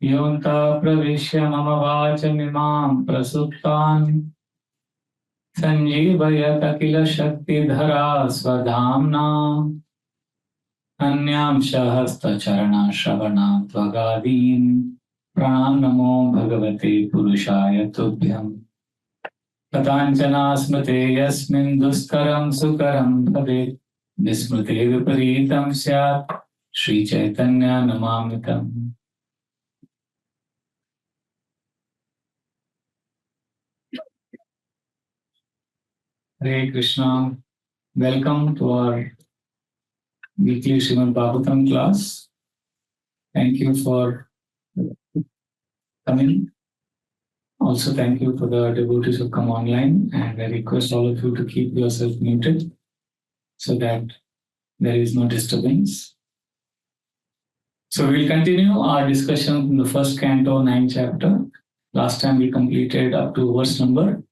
योऽन्ता प्रविश्य मम वाचमिमां प्रसुप्तान् सञ्जीवयत किल शक्तिधरा स्वधाम्ना अन्यांशहस्तचरणश्रवणात्वगादीन् प्राणनमो भगवते पुरुषाय तुभ्यम् कथाञ्चना स्मृते यस्मिन् दुष्करं सुकरं भवेत् विस्मृते विपरीतं स्यात् Sri Chaitanya नमामितम्। Hare Krishna. Welcome to our weekly Srimad Bhagavatam class. Thank you for coming. Also, thank you for the devotees who come online, and I request all of you to keep yourself muted so that there is no disturbance. So we'll continue our discussion in the first canto, 9th chapter. Last time we completed up to verse number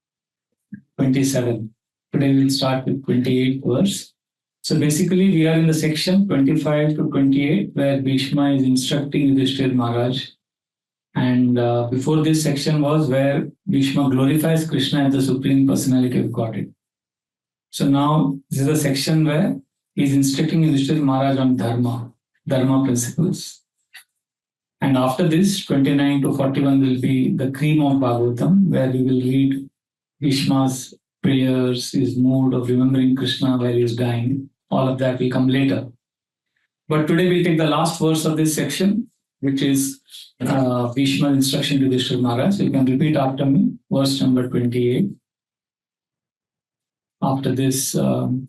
27. Today we'll start with 28th verse. So basically we are in the section 25 to 28 where Bhishma is instructing Yudhishthira Maharaj. And before this section was where Bhishma glorifies Krishna as the Supreme Personality of Godhead. So now this is a section where he is instructing Yudhishthira Maharaj on Dharma principles. And after this, 29 to 41 will be the cream of Bhagavatam, where we will read Bhishma's prayers, his mood of remembering Krishna while he is dying. All of that will come later. But today we'll take the last verse of this section, which is Bhishma's instruction to Yudhishthira Maharaj. You can repeat after me, verse number 28. After this, one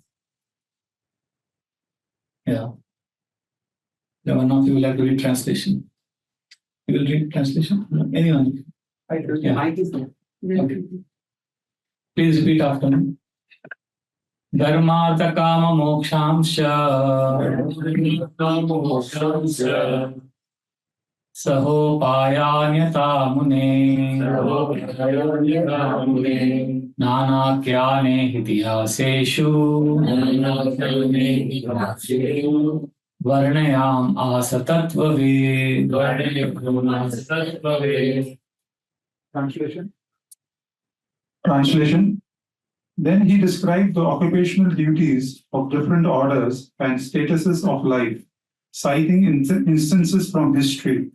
of you will have to read translation. You will read translation? Anyone? I do. Yeah. I do. Okay. Please repeat after me. Dharmartha kama mokshamsha Sahopayanyata mune Nanakyane hitihaseshu Varnayam asatatvave. Translation. Then he described the occupational duties of different orders and statuses of life, citing instances from history,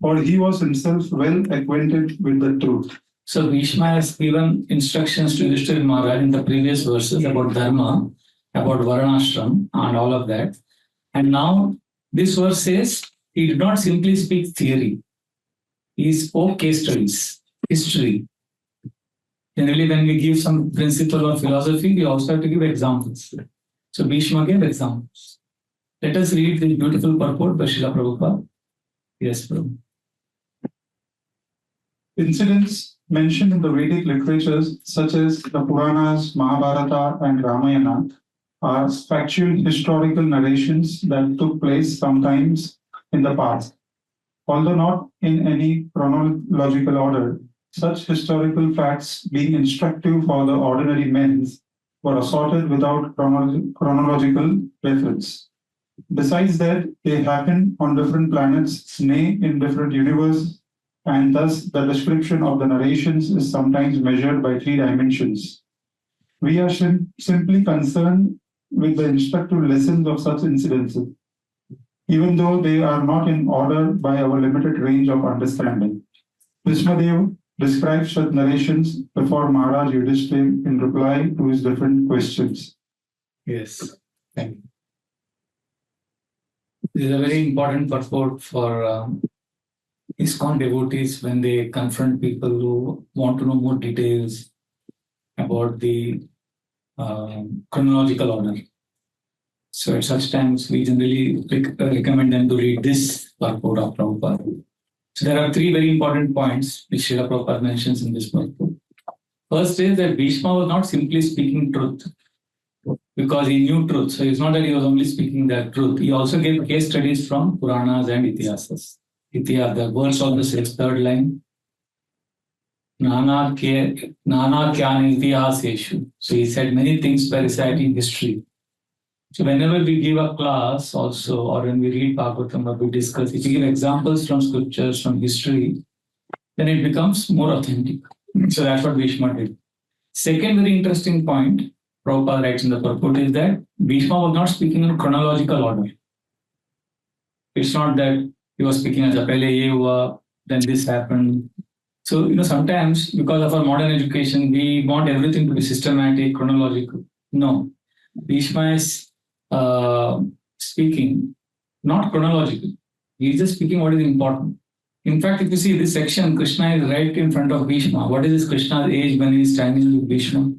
for he was himself well acquainted with the truth. So Bhishma has given instructions to Yudhishthira Maharaj in the previous verses about Dharma, about Varnashram and all of that. And now this verse says he did not simply speak theory. He spoke case studies, history. Generally, when we give some principle or philosophy, we also have to give examples. So Bhishma gave examples. Let us read the beautiful purport by Srila Prabhupada. Yes, Prabhu. Incidents mentioned in the Vedic literatures, such as the Puranas, Mahabharata, and Ramayana, are factual historical narrations that took place sometimes in the past. Although not in any chronological order, such historical facts, being instructive for the ordinary men, were assorted without chronological reference. Besides that, they happen on different planets, nay, in different universes, and thus the description of the narrations is sometimes measured by 3 dimensions. We are simply concerned with the instructive lessons of such incidents, even though they are not in order by our limited range of understanding. Vishmadev describes such narrations before Maharaj Yudhishthira in reply to his different questions. Yes, thank you. This is a very important purport for ISKCON devotees when they confront people who want to know more details about the chronological order. So at such times, we generally recommend them to read this purport of Prabhupada. So there are 3 very important points which Srila Prabhupada mentions in this purport. First is that Bhishma was not simply speaking truth because he knew truth. So it's not that he was only speaking that truth. He also gave case studies from Puranas and Itihasas. The verse also says, 3rd line, Nana kyane itihaseshu. So he said many things by reciting history. So whenever we give a class also, or when we read Bhagavatam or we discuss, if we give examples from scriptures, from history, then it becomes more authentic. So that's what Bhishma did. Second very interesting point, Prabhupada writes in the purport, is that Bhishma was not speaking in chronological order. It's not that he was speaking as a pehle ye hua, then this happened. So, sometimes because of our modern education, we want everything to be systematic, chronological. No, Bhishma is speaking not chronological. He is just speaking what is important. In fact, if you see this section, Krishna is right in front of Bhishma. What is this Krishna's age when he is standing with Bhishma?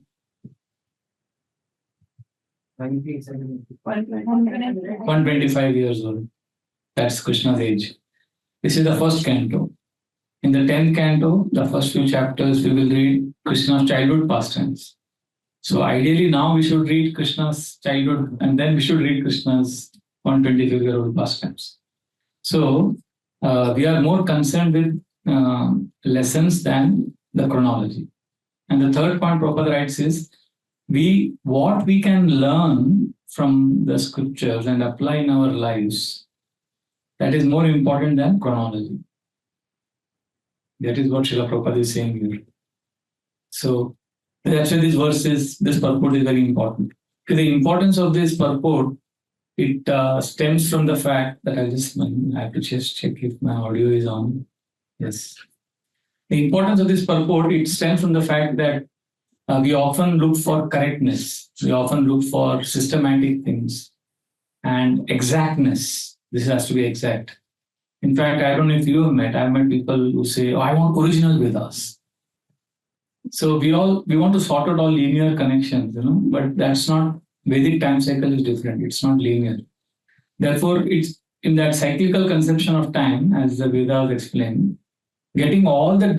125 years old. That's Krishna's age. This is the first canto. In the 10th canto, the first few chapters, we will read Krishna's childhood pastimes. So ideally now we should read Krishna's childhood and then we should read Krishna's 125-year-old pastimes. So we are more concerned with lessons than the chronology. And the third point Prabhupada writes is, what we can learn from the scriptures and apply in our lives, that is more important than chronology. That is what Srila Prabhupada is saying here. So actually this purport is very important. The importance of this purport, it stems from the fact that I have to just check if my audio is on. Yes. The importance of this purport, it stems from the fact that we often look for correctness. We often look for systematic things and exactness. This has to be exact. In fact, I don't know if you have met, I've met people who say, I want original Vedas. So we want to sort out all linear connections, but that's not, Vedic time cycle is different. It's not linear. Therefore, it's in that cyclical conception of time, as the Vedas explain, getting all the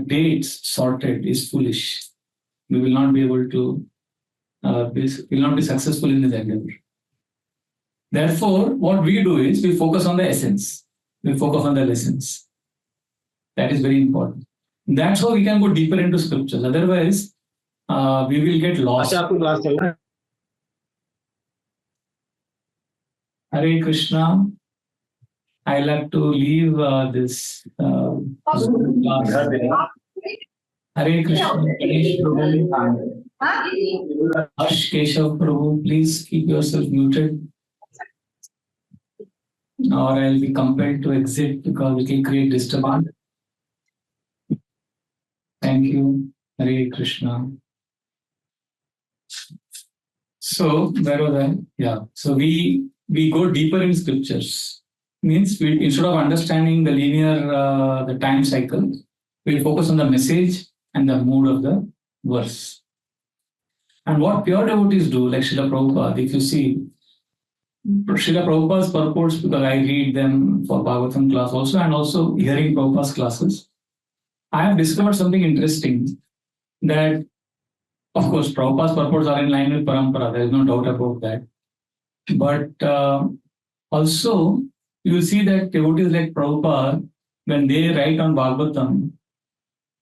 dates sorted is foolish. We will not be able to, will not be successful in this endeavor. Therefore, what we do is we focus on the essence. We focus on the lessons. That is very important. That's how we can go deeper into scriptures. Otherwise, we will get lost. Hare Krishna. I like to leave this class. Hare Krishna. Ganesh Prabhu. Harsh Keshav Prabhu, please keep yourself muted. Or I'll be compelled to exit because it will create disturbance. Thank you. Hare Krishna. So, where was I? Yeah. So we go deeper in scriptures. Means instead of understanding the linear, the time cycle, we'll focus on the message and the mood of the verse. And what pure devotees do, like Srila Prabhupada, if you see, Srila Prabhupada's purports, because I read them for Bhagavatam class also, and also hearing Prabhupada's classes, I have discovered something interesting, that, of course, Prabhupada's purports are in line with Parampara, there is no doubt about that. But also, you will see that devotees like Prabhupada, when they write on Bhagavatam,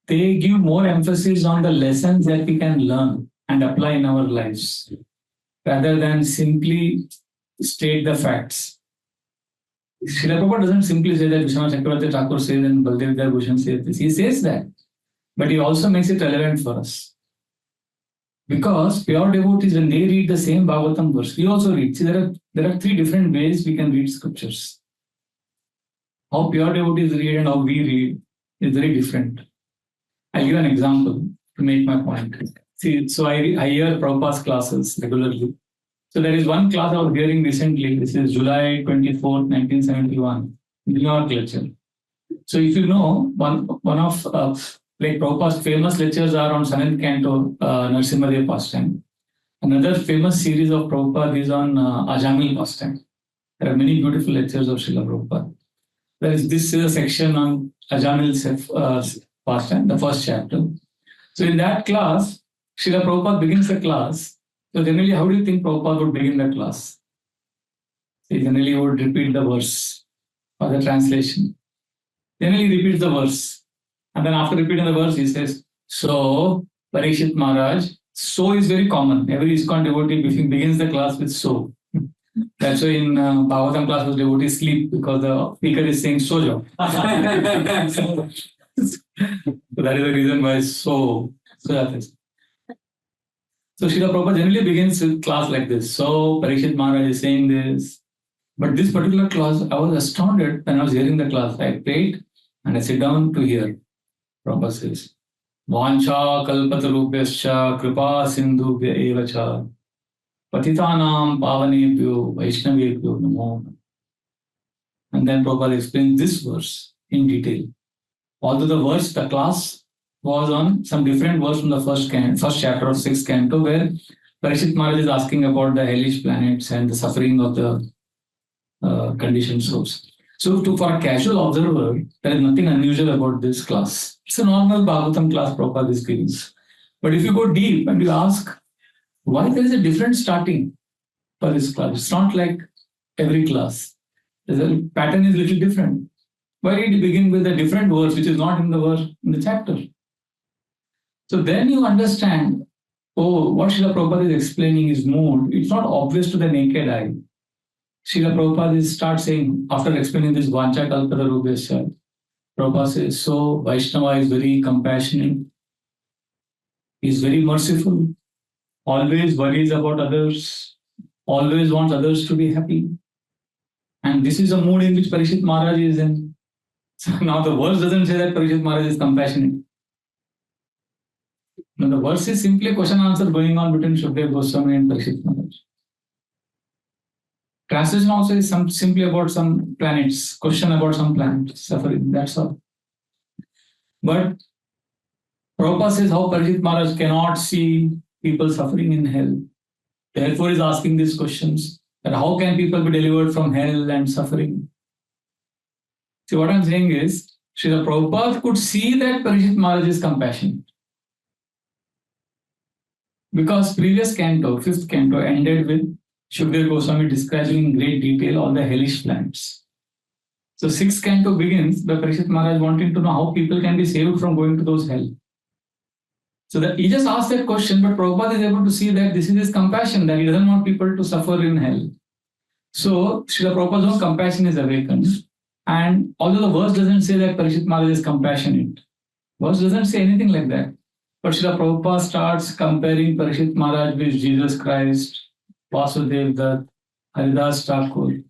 they give more emphasis on the lessons that we can learn and apply in our lives, rather than simply state the facts. Srila Prabhupada doesn't simply say that Vishwanath Chakravarti Thakur says and Baldev Vidya Bhushan says this. He says that, but he also makes it relevant for us. Because pure devotees, when they read the same Bhagavatam verse, we also read. See, there are three different ways we can read scriptures. How pure devotees read and how we read is very different. I'll give an example to make my point. See, so I hear Prabhupada's classes regularly. So there is one class I was hearing recently. This is July 24th, 1971, New York lecture. So if you know, one of like Prabhupada's famous lectures are on 7th Canto, Narsimhadev pastime. Another famous series of Prabhupada is on Ajamil pastime. There are many beautiful lectures of Srila Prabhupada. This is a section on Ajamil pastime, the first chapter. So in that class, Srila Prabhupada begins the class. So generally, how do you think Prabhupada would begin the class? He generally would repeat the verse or the translation. Generally, he repeats the verse. And then after repeating the verse, he says, so, Parikshit Maharaj, so is very common. Every ISKCON devotee begins the class with so. That's why in Bhagavatam classes, devotees sleep because the speaker is saying sojo. So that is the reason why so that is. So Srila Prabhupada generally begins with class like this. So Parikshit Maharaj is saying this. But this particular class, I was astounded when I was hearing the class. I prayed and I sit down to hear. Prabhupada says, Vancha kalpatarubhyascha kripa sindhubhya evacha patitanam pavanebhyo vaishnavebhyo namo. And then Prabhupada explains this verse in detail. Although the class was on some different verse from the first chapter of 6th canto, where Parikshit Maharaj is asking about the hellish planets and the suffering of the conditioned souls. So, for a casual observer, there is nothing unusual about this class. It's a normal Bhagavatam class Prabhupada is giving. But if you go deep and you ask, why there is a different starting for this class? It's not like every class. The pattern is a little different. Why did you begin with a different verse which is not in the verse in the chapter? So then you understand, what Srila Prabhupada is explaining is mood. It's not obvious to the naked eye. Srila Prabhupada starts saying, after explaining this Vancha Kalpada Rubhyasya, Prabhupada says, so Vaishnava is very compassionate, is very merciful, always worries about others, always wants others to be happy. And this is a mood in which Parikshit Maharaj is in. So now the verse doesn't say that Parikshit Maharaj is compassionate. No, the verse is simply a question answer going on between Shukdev Goswami and Parikshit Maharaj. Translation also is simply about some planets, question about some planet suffering, that's all. But Prabhupada says how Parikshit Maharaj cannot see people suffering in hell. Therefore, is asking these questions that how can people be delivered from hell and suffering? See, what I'm saying is, Srila Prabhupada could see that Parikshit Maharaj is compassionate. Because previous canto, 5th canto, ended with Shukdev Goswami describing in great detail all the hellish planets. So 6th canto begins by Parikshit Maharaj wanting to know how people can be saved from going to those hell. So that he just asked that question, but Prabhupada is able to see that this is his compassion, that he doesn't want people to suffer in hell. So Srila Prabhupada's own compassion is awakened. And although the verse doesn't say that Parikshit Maharaj is compassionate, verse doesn't say anything like that. But Srila Prabhupada starts comparing Parikshit Maharaj with Jesus Christ, Vasudev Dutt, Haridas Thakur.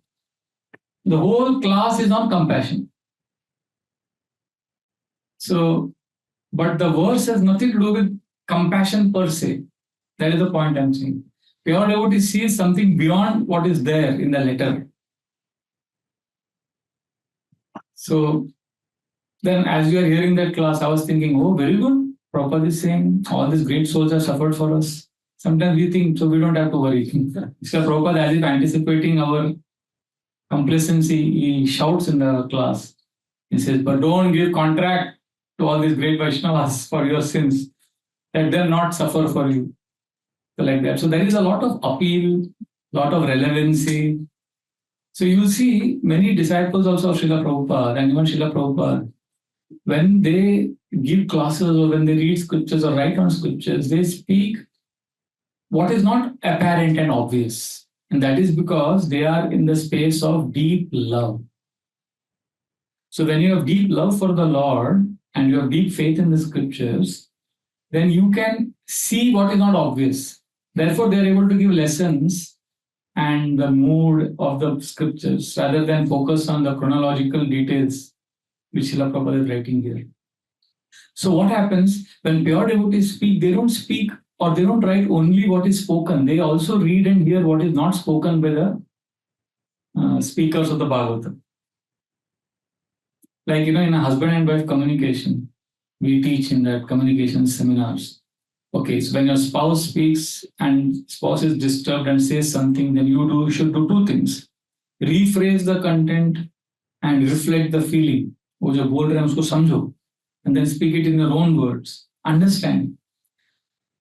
The whole class is on compassion. So, but the verse has nothing to do with compassion per se. That is the point I'm saying. Pure devotee sees something beyond what is there in the letter. So then as you are hearing that class, I was thinking, oh, very good. Prabhupada is saying all these great souls have suffered for us. Sometimes we think, so we don't have to worry. So Prabhupada, as if anticipating our complacency, he shouts in the class. He says, but don't give contract to all these great Vaishnavas for your sins. Let them not suffer for you. So like that. So there is a lot of appeal, lot of relevancy. So you see many disciples also of Srila Prabhupada and even Srila Prabhupada, when they give classes or when they read scriptures or write on scriptures, they speak what is not apparent and obvious. And that is because they are in the space of deep love. So when you have deep love for the Lord and you have deep faith in the scriptures, then you can see what is not obvious. Therefore, they are able to give lessons and the mood of the scriptures rather than focus on the chronological details which Srila Prabhupada is writing here. So what happens when pure devotees speak, they don't speak or they don't write only what is spoken. They also read and hear what is not spoken by the speakers of the Bhagavatam. Like, in a husband and wife communication, we teach in that communication seminars. Okay, so when your spouse speaks and spouse is disturbed and says something, then you should do two things. Rephrase the content and reflect the feeling. वो जो बोल रहे हैं उसको समझो, and then speak it in your own words. Understand.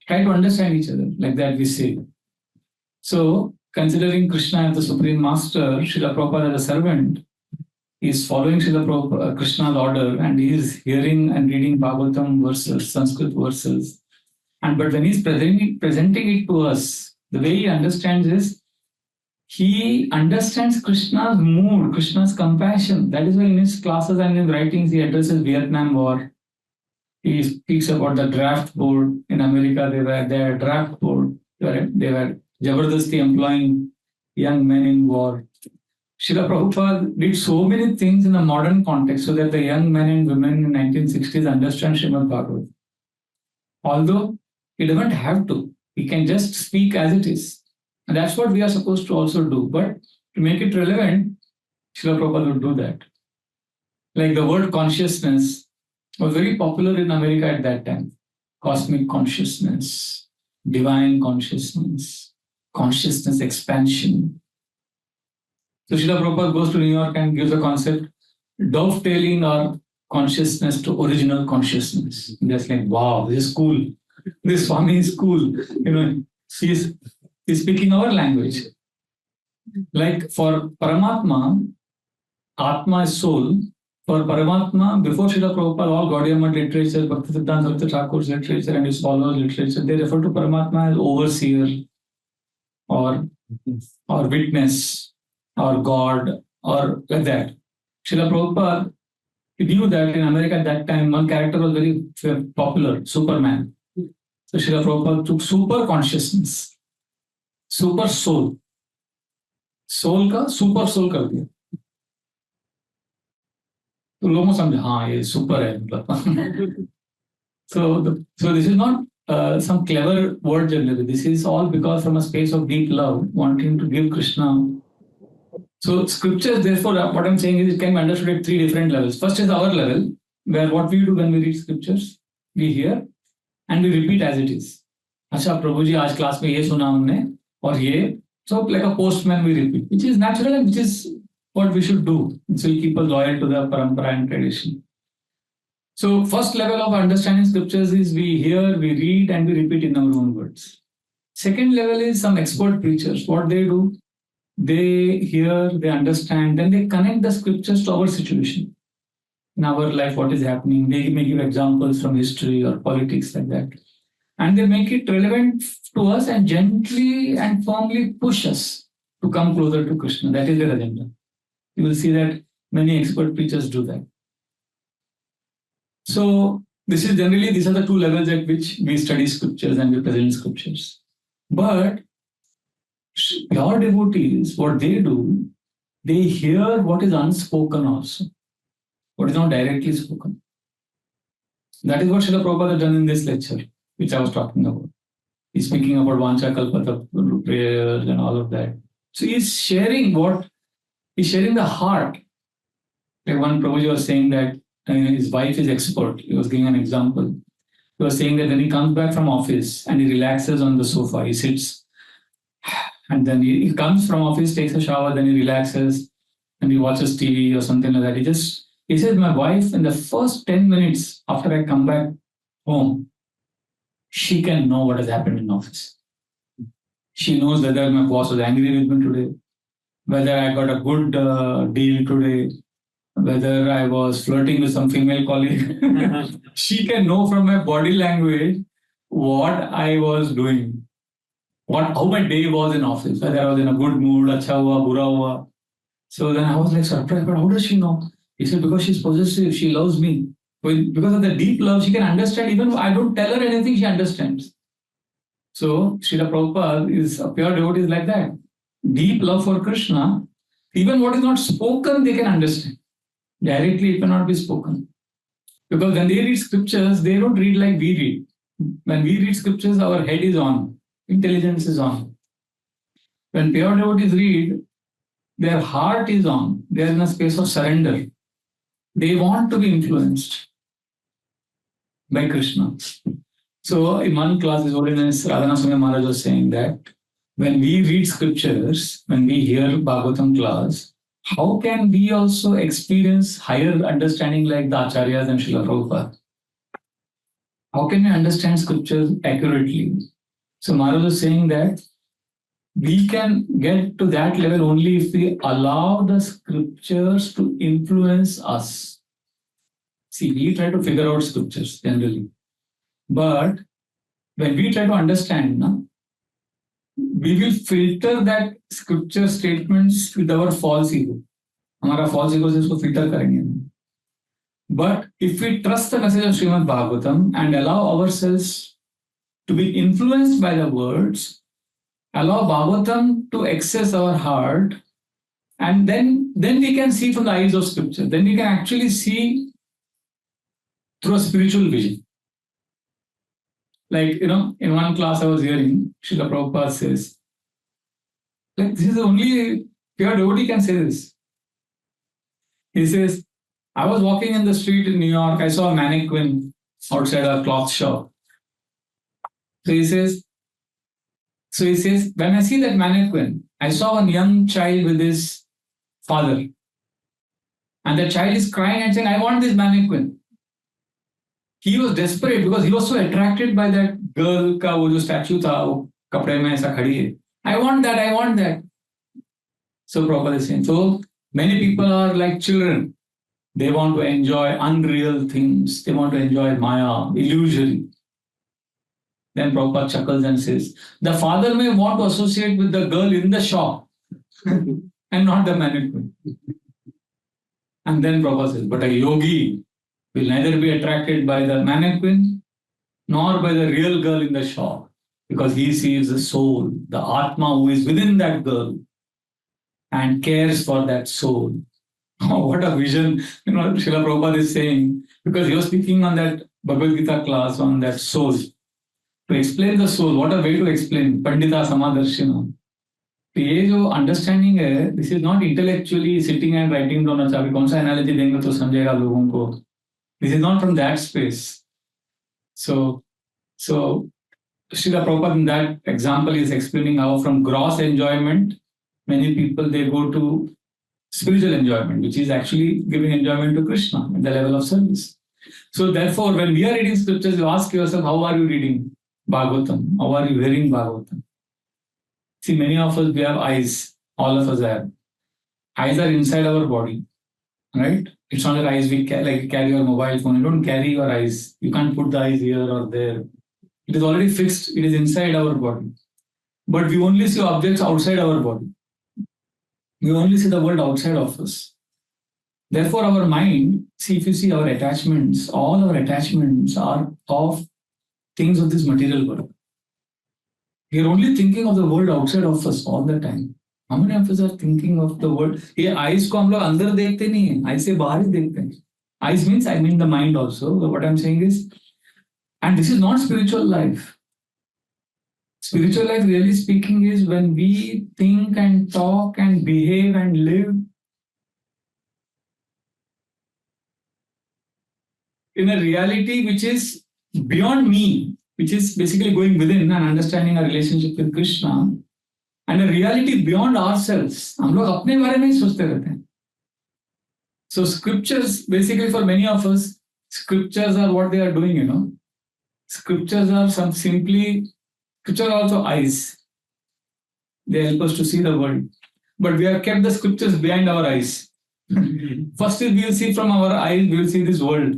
Try to understand each other, like that we say. So, considering Krishna as the Supreme Master, Srila Prabhupada as a servant, he is following Srila Krishna's order and he is hearing and reading Bhagavatam verses, Sanskrit verses. But when he is presenting it to us, the way he understands is he understands Krishna's mood, Krishna's compassion. That is why in his classes and in writings he addresses Vietnam War. He speaks about the draft board in America. They were their draft board. They were Jabardasti employing young men in war. Srila Prabhupada did so many things in a modern context so that the young men and women in 1960s understand Srimad Bhagavad. Although he doesn't have to, he can just speak as it is. And that's what we are supposed to also do. But to make it relevant, Srila Prabhupada would do that. Like the word consciousness was very popular in America at that time. Cosmic consciousness, divine consciousness, consciousness expansion. So Srila Prabhupada goes to New York and gives a concept, dovetailing our consciousness to original consciousness. And that's like, wow, this is cool. This Swami is cool. You know, he's speaking our language. Like for Paramatma, Atma is soul. For Paramatma, before Srila Prabhupada, all Gaudiya Math literature, Bhaktisiddhanta Saraswati Thakur's literature and his followers' literature, they refer to Paramatma as overseer or witness or God or like that. Srila Prabhupada knew that in America at that time, one character was very popular, Superman. So Srila Prabhupada took super consciousness, super soul. Soul का super soul कर दिया तो लोगों को समझा हाँ ये super है मतलब so this is not some clever word generally. This is all because from a space of deep love, wanting to give Krishna. So scriptures, therefore, what I'm saying is it can be understood at three different levels. First is our level, where what we do when we read scriptures, we hear and we repeat as it is. अच्छा प्रभु जी आज class में ये सुना हमने और ये so like a postman we repeat, which is natural and which is what we should do. It will keep us loyal to the parampara and tradition. So first level of understanding scriptures is we hear, we read, and we repeat in our own words. Second level is some expert preachers. What they do, they hear, they understand, then they connect the scriptures to our situation. In our life, what is happening? They may give examples from history or politics like that. And they make it relevant to us and gently and firmly push us to come closer to Krishna. That is their agenda. You will see that many expert preachers do that. So these are the two levels at which we study scriptures and we present scriptures. But pure devotees, what they do, they hear what is unspoken also, what is not directly spoken. That is what Srila Prabhupada has done in this lecture, which I was talking about. He's speaking about Vancha Kalpata prayers and all of that. So he's sharing the heart. Like one Prabhuji was saying that his wife is expert. He was giving an example. He was saying that when he comes back from office and he relaxes on the sofa, he sits and then he comes from office, takes a shower, then he relaxes and he watches TV or something like that. He says, my wife, in the first 10 minutes after I come back home, she can know what has happened in office. She knows whether my boss was angry with me today, whether I got a good deal today, whether I was flirting with some female colleague. She can know from my body language what I was doing, how my day was in office, whether I was in a good mood, acha hua, bura hua. So then I was like surprised, but how does she know? He said, because she's possessive, she loves me. Because of the deep love, she can understand. Even if I don't tell her anything, she understands. So Srila Prabhupada is a pure devotee like that. Deep love for Krishna, even what is not spoken, they can understand. Directly, it cannot be spoken. Because when they read scriptures, they don't read like we read. When we read scriptures, our head is on, intelligence is on. When pure devotees read, their heart is on. They are in a space of surrender. They want to be influenced by Krishna. So in one class, His Holiness Radhana Swami Maharaj was saying that when we read scriptures, when we hear Bhagavatam class, how can we also experience higher understanding like the Acharyas and Srila Prabhupada? How can we understand scriptures accurately? So Maharaj was saying that we can get to that level only if we allow the scriptures to influence us. See, we try to figure out scriptures generally. But when we try to understand, we will filter that scripture statements with our false ego. हमारा false ego से उसको filter करेंगे. But if we trust the message of Srimad Bhagavatam and allow ourselves to be influenced by the words, allow Bhagavatam to access our heart, and then we can see from the eyes of scripture. Then we can actually see through a spiritual vision. Like, in one class I was hearing, Srila Prabhupada says, like, this is the only pure devotee can say this. He says, I was walking in the street in New York, I saw a mannequin outside a cloth shop. So he says, when I see that mannequin, I saw a young child with his father. And the child is crying and saying, I want this mannequin. He was desperate because he was so attracted by that girl का वो जो statue था वो कपड़े में ऐसा खड़ी है. I want that. So Prabhupada is saying, so many people are like children. They want to enjoy unreal things. They want to enjoy Maya, illusory. Then Prabhupada chuckles and says, the father may want to associate with the girl in the shop and not the mannequin. And then Prabhupada says, but a yogi will neither be attracted by the mannequin nor by the real girl in the shop, because he sees the soul, the Atma who is within that girl and cares for that soul. Oh, what a vision, Srila Prabhupada is saying, because he was speaking on that Bhagavad Gita class on that soul. To explain the soul, what a way to explain, Pandita Samadarshina. तो ये जो understanding है, this is not intellectually sitting and writing दोनों चाहे कौन सा analogy देंगे तो समझेगा लोगों को. This is not from that space. So Srila Prabhupada in that example is explaining how from gross enjoyment, many people they go to spiritual enjoyment, which is actually giving enjoyment to Krishna at the level of service. So therefore, when we are reading scriptures, you ask yourself, how are you reading Bhagavatam? How are you hearing Bhagavatam? See, many of us, we have eyes. All of us have. Eyes are inside our body, right? It's not like eyes we carry your mobile phone. You don't carry your eyes. You can't put the eyes here or there. It is already fixed. It is inside our body. But we only see objects outside our body. We only see the world outside of us. Therefore, our mind, see, if you see our attachments, all our attachments are of things of this material world. We are only thinking of the world outside of us all the time. How many of us are thinking of the world? ये eyes को हम लोग अंदर देखते नहीं हैं, eyes से बाहर ही देखते हैं. Eyes means I mean the mind also. But what I'm saying is, and this is not spiritual life. Spiritual life, really speaking, is when we think and talk and behave and live in a reality which is beyond me, which is basically going within and understanding our relationship with Krishna, and a reality beyond ourselves. हम लोग अपने बारे में ही सोचते रहते हैं. So scriptures, basically for many of us, scriptures are what they are doing, Scriptures are scriptures are also eyes. They help us to see the world. But we have kept the scriptures behind our eyes. First is we will see from our eyes, we will see this world.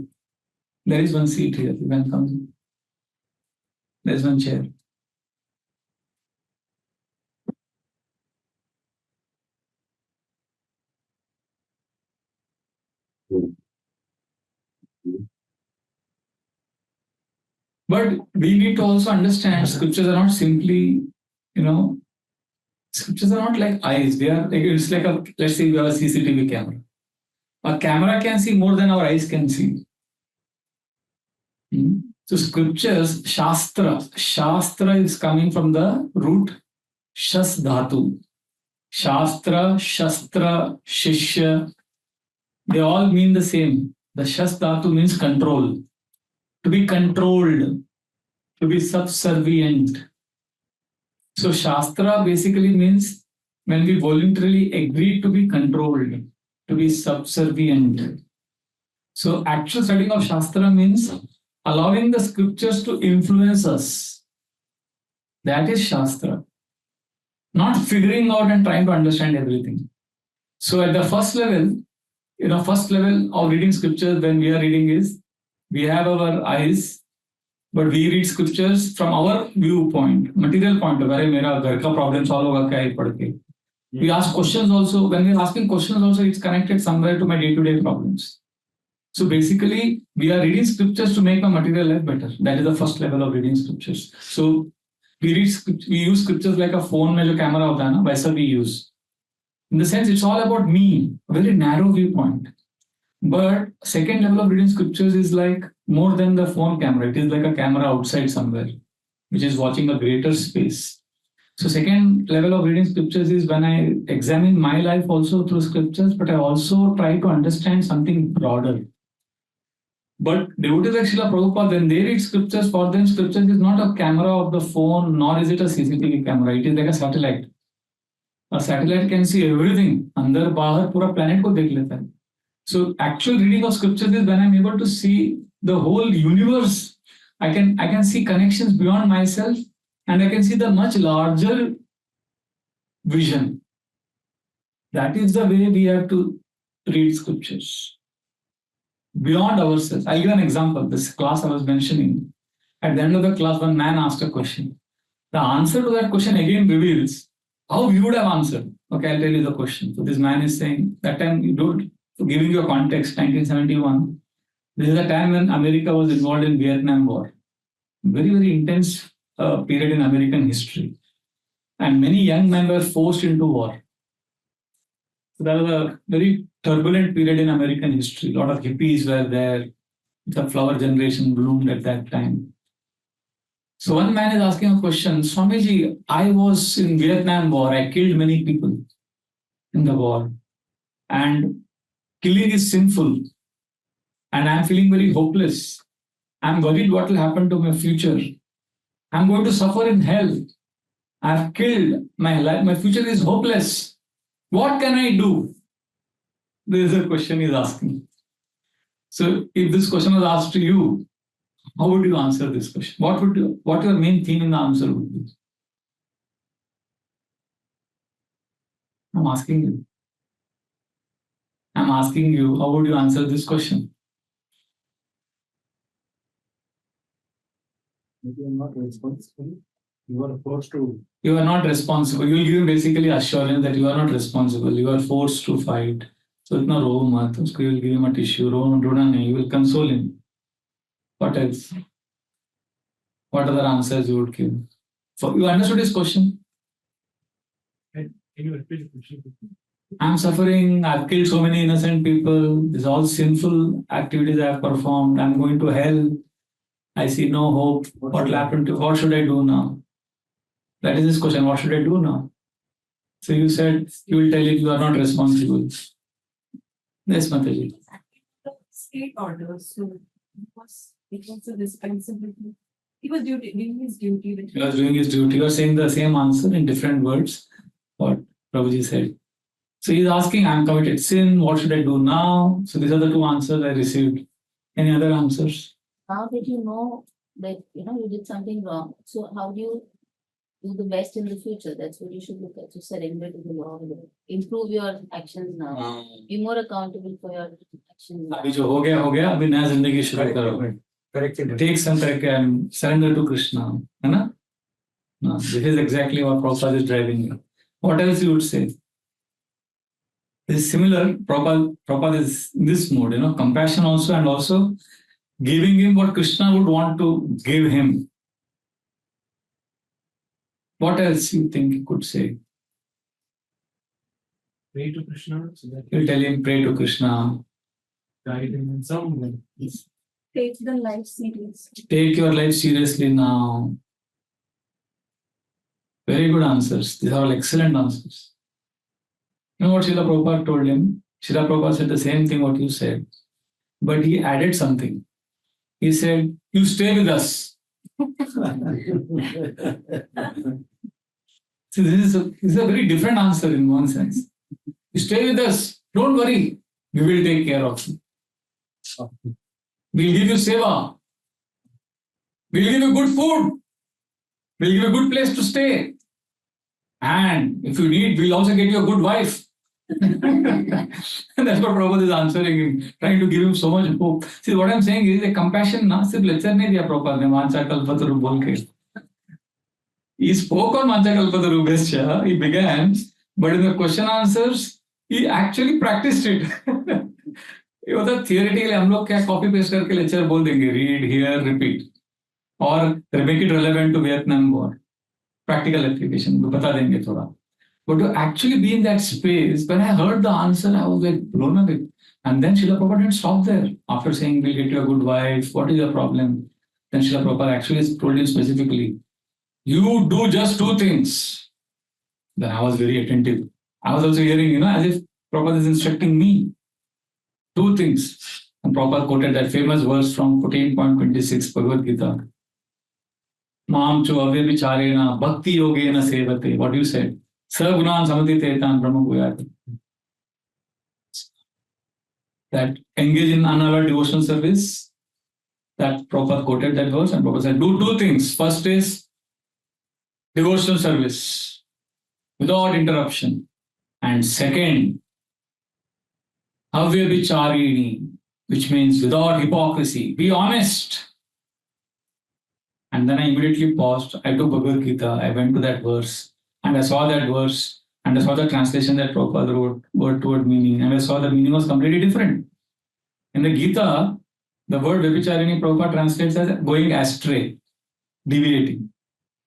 There is one seat here. You can come. There is one chair. But we need to also understand scriptures are not simply, scriptures are not like eyes. They are like, it's like let's say we have a CCTV camera. A camera can see more than our eyes can see. So scriptures, Shastra is coming from the root Shas Dhatu. Shastra, Shastra, Shishya, they all mean the same. The Shas Dhatu means control. To be controlled, to be subservient. So Shastra basically means when we voluntarily agree to be controlled, to be subservient. So actual studying of Shastra means allowing the scriptures to influence us. That is Shastra. Not figuring out and trying to understand everything. So at the first level of reading scriptures when we are reading is, we have our eyes, But we read scriptures from our viewpoint, material point of view. मेरा घर का problem solve होगा क्या ये पढ़ के? We ask questions also. When we are asking questions also, it's connected somewhere to my day-to-day problems. So basically, we are reading scriptures to make my material life better. That is the first level of reading scriptures. So we use scriptures like a phone में जो camera होता है ना, वैसा we use. In the sense, it's all about me, a very narrow viewpoint. But second level of reading scriptures is like more than the phone camera. It is like a camera outside somewhere, which is watching a greater space. So second level of reading scriptures is when I examine my life also through scriptures, but I also try to understand something broader. But devotees like Srila Prabhupada, when they read scriptures, for them scriptures is not a camera of the phone, nor is it a CCTV camera. It is like a satellite. A satellite can see everything. अंदर बाहर पूरा planet को देख लेता है. So actual reading of scriptures is when I'm able to see the whole universe. I can see connections beyond myself, and I can see the much larger vision. That is the way we have to read scriptures. Beyond ourselves. I'll give an example. This class I was mentioning. At the end of the class, one man asked a question. The answer to that question again reveals how you would have answered. Okay, I'll tell you the question. So this man is saying, that time you don't, giving you a context, 1971, this is a time when America was involved in Vietnam War. Very, very intense period in American history. And many young men were forced into war. So that was a very turbulent period in American history. A lot of hippies were there. The flower generation bloomed at that time. So one man is asking a question, Swamiji, I was in Vietnam War. I killed many people in the war. And killing is sinful. And I'm feeling very hopeless. I'm worried what will happen to my future. I'm going to suffer in hell. I've killed my life. My future is hopeless. What can I do? This is a question he's asking. So if this question was asked to you, how would you answer this question? What your main theme in the answer would be? I'm asking you. How would you answer this question? You are not responsible. You are forced to. You are not responsible. You will give him basically assurance that you are not responsible. You are forced to fight. So it's not ro mat. You will give him a tissue. You will console him. What else? What other answers you would give? So you understood his question? Can you repeat the question? I'm suffering. I've killed so many innocent people. These are all sinful activities I have performed. I'm going to hell. I see no hope. What will happen to? What should I do now? That is his question. What should I do now? So you said you will tell him you are not responsible. Yes, Mataji. State orders, so it was a responsibility. He was doing his duty. He was doing his duty. You are saying the same answer in different words. What Prabhuji said. So he's asking, I'm committed sin. What should I do now? So these are the two answers I received. Any other answers? How did you know that you did something wrong? So how do you do the best in the future? That's what you should look at. So surrender to the Lord. Improve your actions now. Be more accountable for your actions now. अभी जो हो गया अभी नया जिंदगी शुरू करो. Corrected. Take some correct and surrender to Krishna. है ना? No, this is exactly what Prabhupada is driving you. What else you would say? This is similar. Prabhupada is in this mode, compassion also, and also giving him what Krishna would want to give him. What else you think he could say? Pray to Krishna so that You tell him, pray to Krishna. guide him in some way. Take the life serious. Take your life seriously now. Very good answers. These are all excellent answers. You know what Srila Prabhupada told him? Srila Prabhupada said the same thing what you said. But he added something. He said, you stay with us. So this is a very different answer in one sense. You stay with us. Don't worry. We will take care of you. We'll give you seva. We'll give you good food. We'll give you a good place to stay. And if you need, we'll also get you a good wife. And that's what Prabhupada is answering him, trying to give him so much hope. See, what I'm saying is a compassion ना सिर्फ lecture नहीं दिया Prabhupada ने वांछा कल्पतरु बोल के. He spoke on वांछा Kalpataru Bescha, he began, but in the question answers, he actually practiced it. ये होता theoretically हम लोग क्या copy paste करके lecture बोल देंगे, read, hear, repeat, or make it relevant to Vietnam War. Practical application बता देंगे थोड़ा. But to actually be in that space, when I heard the answer, I was like blown away. And then Srila Prabhupada didn't stop there. After saying, we'll get you a good wife, what is your problem? Then Srila Prabhupada actually told him specifically, you do just two things. Then I was very attentive. I was also hearing, as if Prabhupada is instructing me. Two things. And Prabhupada quoted that famous verse from 14.26 Bhagavad Gita. Mam chu avyabhicharena bhakti yogena sevate. What you said? Sargunan samadhitetan brahma bhuyati. That engage in unalloyed devotional service. That Prabhupada quoted that verse and Prabhupada said, do two things. First is devotional service without interruption. And second, avyabhicharini, which means without hypocrisy. Be honest. And then I immediately paused. I took Bhagavad Gita. I went to that verse. And I saw that verse, and I saw the translation that Prabhupada wrote, word to word meaning, and I saw the meaning was completely different. In the Gita, the word Vibhicharini Prabhupada translates as going astray, deviating.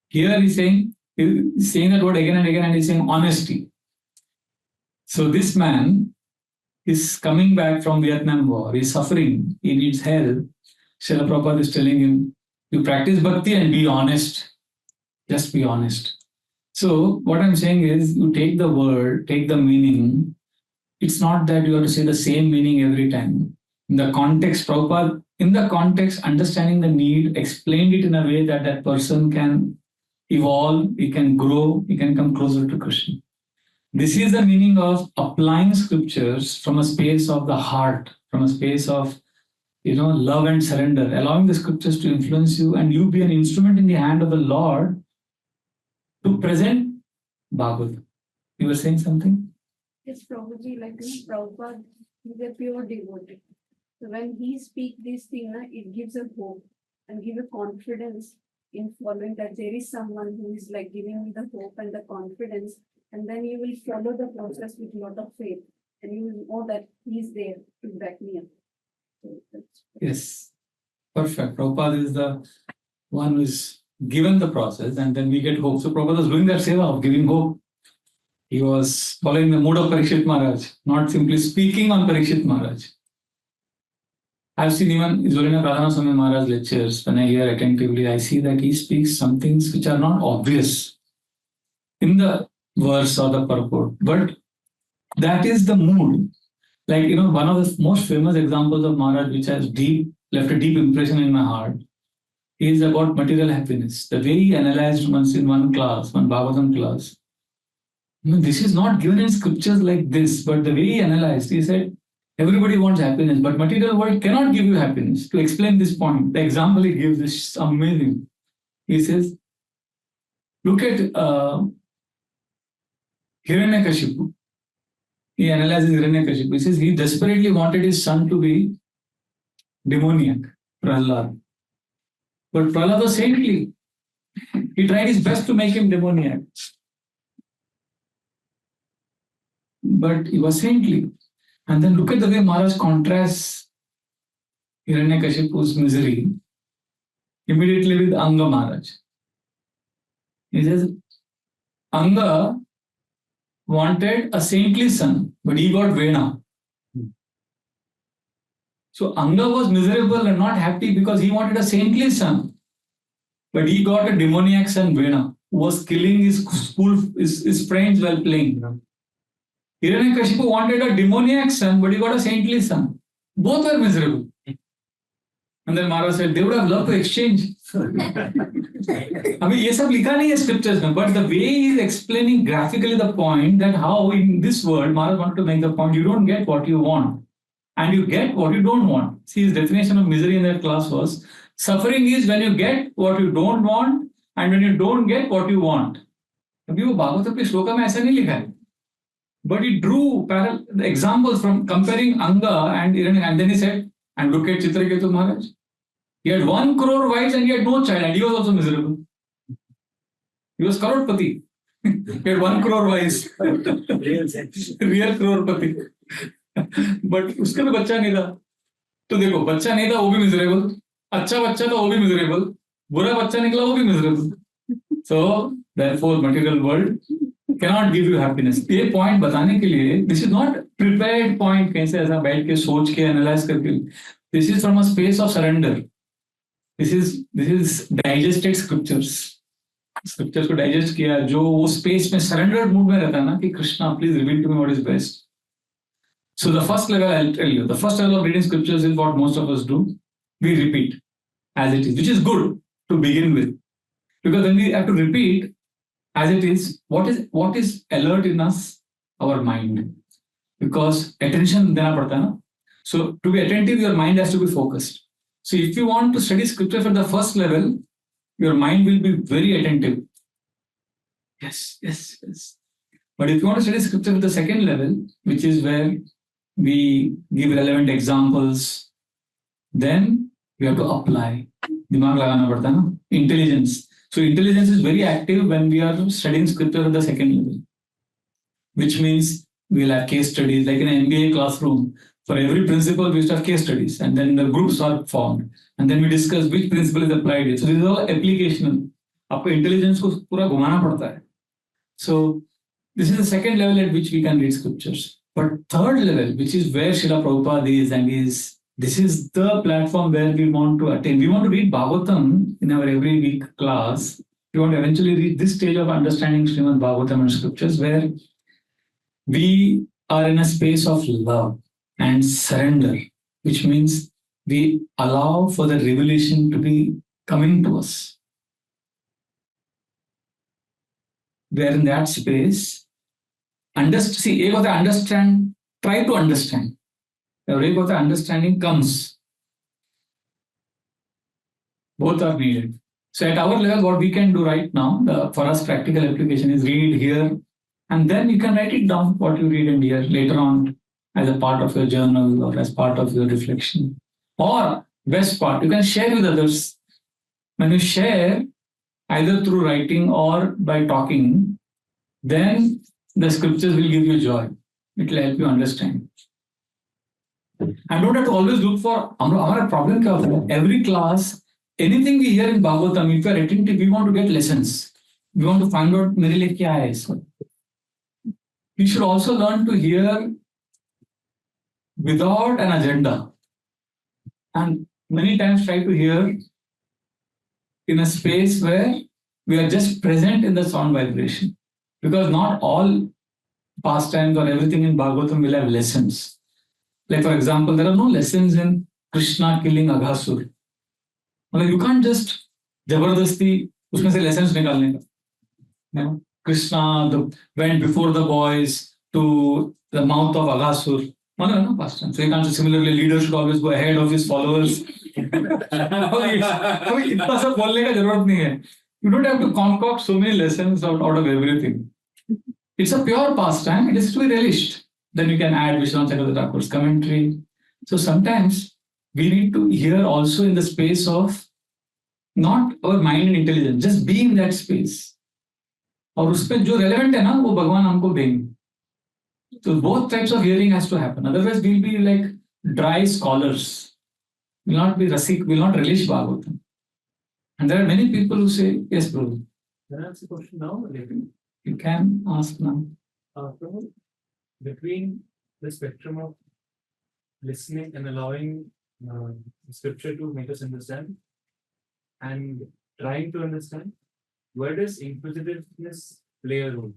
Here he's saying that word again and again, and he's saying honesty. So this man is coming back from Vietnam War, he's suffering, he needs help. Srila Prabhupada is telling him, you practice bhakti and be honest. Just be honest. So what I'm saying is, you take the word, take the meaning. It's not that you have to say the same meaning every time. In the context, Prabhupada, in the context, understanding the need, explained it in a way that that person can evolve, he can grow, he can come closer to Krishna. This is the meaning of applying scriptures from a space of the heart, from a space of love and surrender, allowing the scriptures to influence you and you be an instrument in the hand of the Lord to present Bhagavad. You were saying something? It's probably like Prabhupada is a pure devotee. So when he speaks these things, it gives a hope and give a confidence in following that there is someone who is like giving me the hope and the confidence. And then you will follow the process with a lot of faith and you will know that he's there to back me up. So Yes. Perfect. Prabhupada is the one who is given the process and then we get hope. So Prabhupada was doing that seva of giving hope. He was following the mood of Parikshit Maharaj, not simply speaking on Parikshit Maharaj. I've seen even Izolina Pradhana Swami Maharaj lectures, when I hear attentively, I see that he speaks some things which are not obvious in the verse or the purport, but that is the mood. Like, one of the most famous examples of Maharaj, which has left a deep impression in my heart, is about material happiness. The way he analyzed once in one Bhagavatam class. This is not given in scriptures like this, but the way he analyzed, he said, everybody wants happiness, but material world cannot give you happiness. To explain this point, the example he gives is amazing. He says, look at Hiranyakashipu. He analyzes Hiranyakashipu. He says he desperately wanted his son to be demoniac, Prahlad. But Prahlad was saintly. He tried his best to make him demoniac. But he was saintly. And then look at the way Maharaj contrasts Hiranyakashipu's misery immediately with Anga Maharaj. He says, Anga wanted a saintly son, but he got Vena. So Anga was miserable and not happy because he wanted a saintly son, but he got a demoniac son, Vena, who was killing his friends while playing. Hiranyakashipu wanted a demoniac son, but he got a saintly son. Both were miserable. And then Maharaj said, they would have loved to exchange. I mean, ये सब लिखा नहीं है scriptures में, but the way he is explaining graphically the point that how in this world, Maharaj wanted to make the point, you don't get what you want and you get what you don't want. See, his definition of misery in that class was, suffering is when you get what you don't want and when you don't get what you want. अभी वो भागवत के श्लोक में ऐसा नहीं लिखा है. But he drew the examples from comparing Anga and Irani, and then he said, and look at Chitraketu Maharaj. He had 1 crore wives and he had no child, and he was also miserable. He was crorepati. He had 1 crore wives. Real crorepati. But उसका भी बच्चा नहीं था. तो देखो, बच्चा नहीं था वो भी मिजरेबल, अच्छा बच्चा था वो भी मिजरेबल, बुरा बच्चा निकला वो भी miserable. So therefore material world cannot give you happiness. ये point बताने के लिए, this is not prepared point कहीं से ऐसा बैठ के सोच के analyze करके. This is from a space of surrender. This is digested scriptures. Scriptures को digest किया, जो वो space में surrendered mood में रहता है ना कि Krishna please reveal to me what is best. So the first level, I'll tell you, the first level of reading scriptures is what most of us do. We repeat as it is, which is good to begin with. Because when we have to repeat as it is, what is alert in us? Our mind. Because attention dena padta na. So to be attentive, your mind has to be focused. So if you want to study scripture at the first level, your mind will be very attentive. Yes. But if you want to study scripture at the second level, which is where we give relevant examples, then we have to apply. Dimag lagana padta na. Intelligence. So intelligence is very active when we are studying scripture at the second level, which means we'll have case studies, like in an MBA classroom. For every principle, we used to have case studies, and then the groups are formed, and then we discuss which principle is applied here. So this is all applicational. आपको intelligence को पूरा घुमाना पड़ता है. So this is the second level at which we can read scriptures. But third level, which is where Srila Prabhupada is, and this is the platform where we want to attain. We want to read Bhagavatam in our every week class. We want to eventually reach this stage of understanding Srimad Bhagavatam and scriptures where we are in a space of love and surrender, which means we allow for the revelation to be coming to us. We are in that space. Understand, try to understand. The ray of the understanding comes. Both are needed. So at our level, what we can do right now, for us practical application is read, hear, and then you can write it down what you read and hear later on as a part of your journal or as part of your reflection. Or best part, you can share with others. When you share, either through writing or by talking, then the scriptures will give you joy. It will help you understand. And don't have to always look for our problem. Every class, anything we hear in Bhagavatam, if you are attentive, we want to get lessons. We want to find out mere liye kya hai iska. We should also learn to hear without an agenda. And many times try to hear in a space where we are just present in the sound vibration. Because not all pastimes or everything in Bhagavatam will have lessons. Like for example, there are no lessons in Krishna killing Aghasur. Like you can't just jabardasti usme se lessons nikalne ka. You know, Krishna went before the boys to the mouth of Aghasur. No, pastime. So you can't say similarly leader should always go ahead of his followers. इतना सब बोलने का जरूरत नहीं है. You don't have to concoct so many lessons out of everything. It's a pure pastime. It is to be relished. Then you can add Vishwanath Chakravarti Thakur's commentary. So sometimes we need to hear also in the space of not our mind and intelligence, just be in that space. और उसपे जो relevant है ना वो भगवान हमको देंगे. So both types of hearing has to happen. Otherwise we'll be like dry scholars. Will not be rasik, will not relish Bhagavatam. And there are many people who say, yes, bro. Can I ask a question now? You can ask now. Prabhu, between the spectrum of listening and allowing scripture to make us understand and trying to understand, where does inquisitiveness play a role?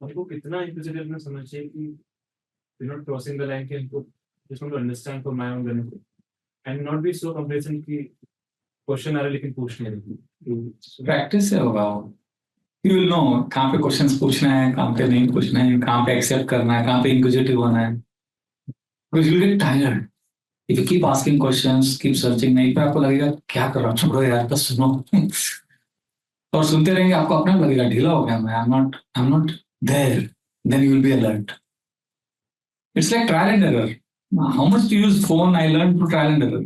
हमको कितना inquisitiveness होना चाहिए कि we're not crossing the line, कि हमको just want to understand for my own benefit and not be so complacent कि question आ रहा है लेकिन पूछ नहीं रही. Practice से होगा. You will know कहाँ पे questions पूछना है, कहाँ पे नहीं पूछना है, कहाँ पे accept करना है, कहाँ पे inquisitive होना है. Because you will get tired. If you keep asking questions, keep searching, नहीं पे आपको लगेगा क्या कर रहा हूँ, छोड़ो यार, बस सुनो. और सुनते रहेंगे आपको अपना लगेगा ढीला हो गया मैं. I'm not there. then you will be alert. It's like trial and error. How much to use phone? I learned through trial and error.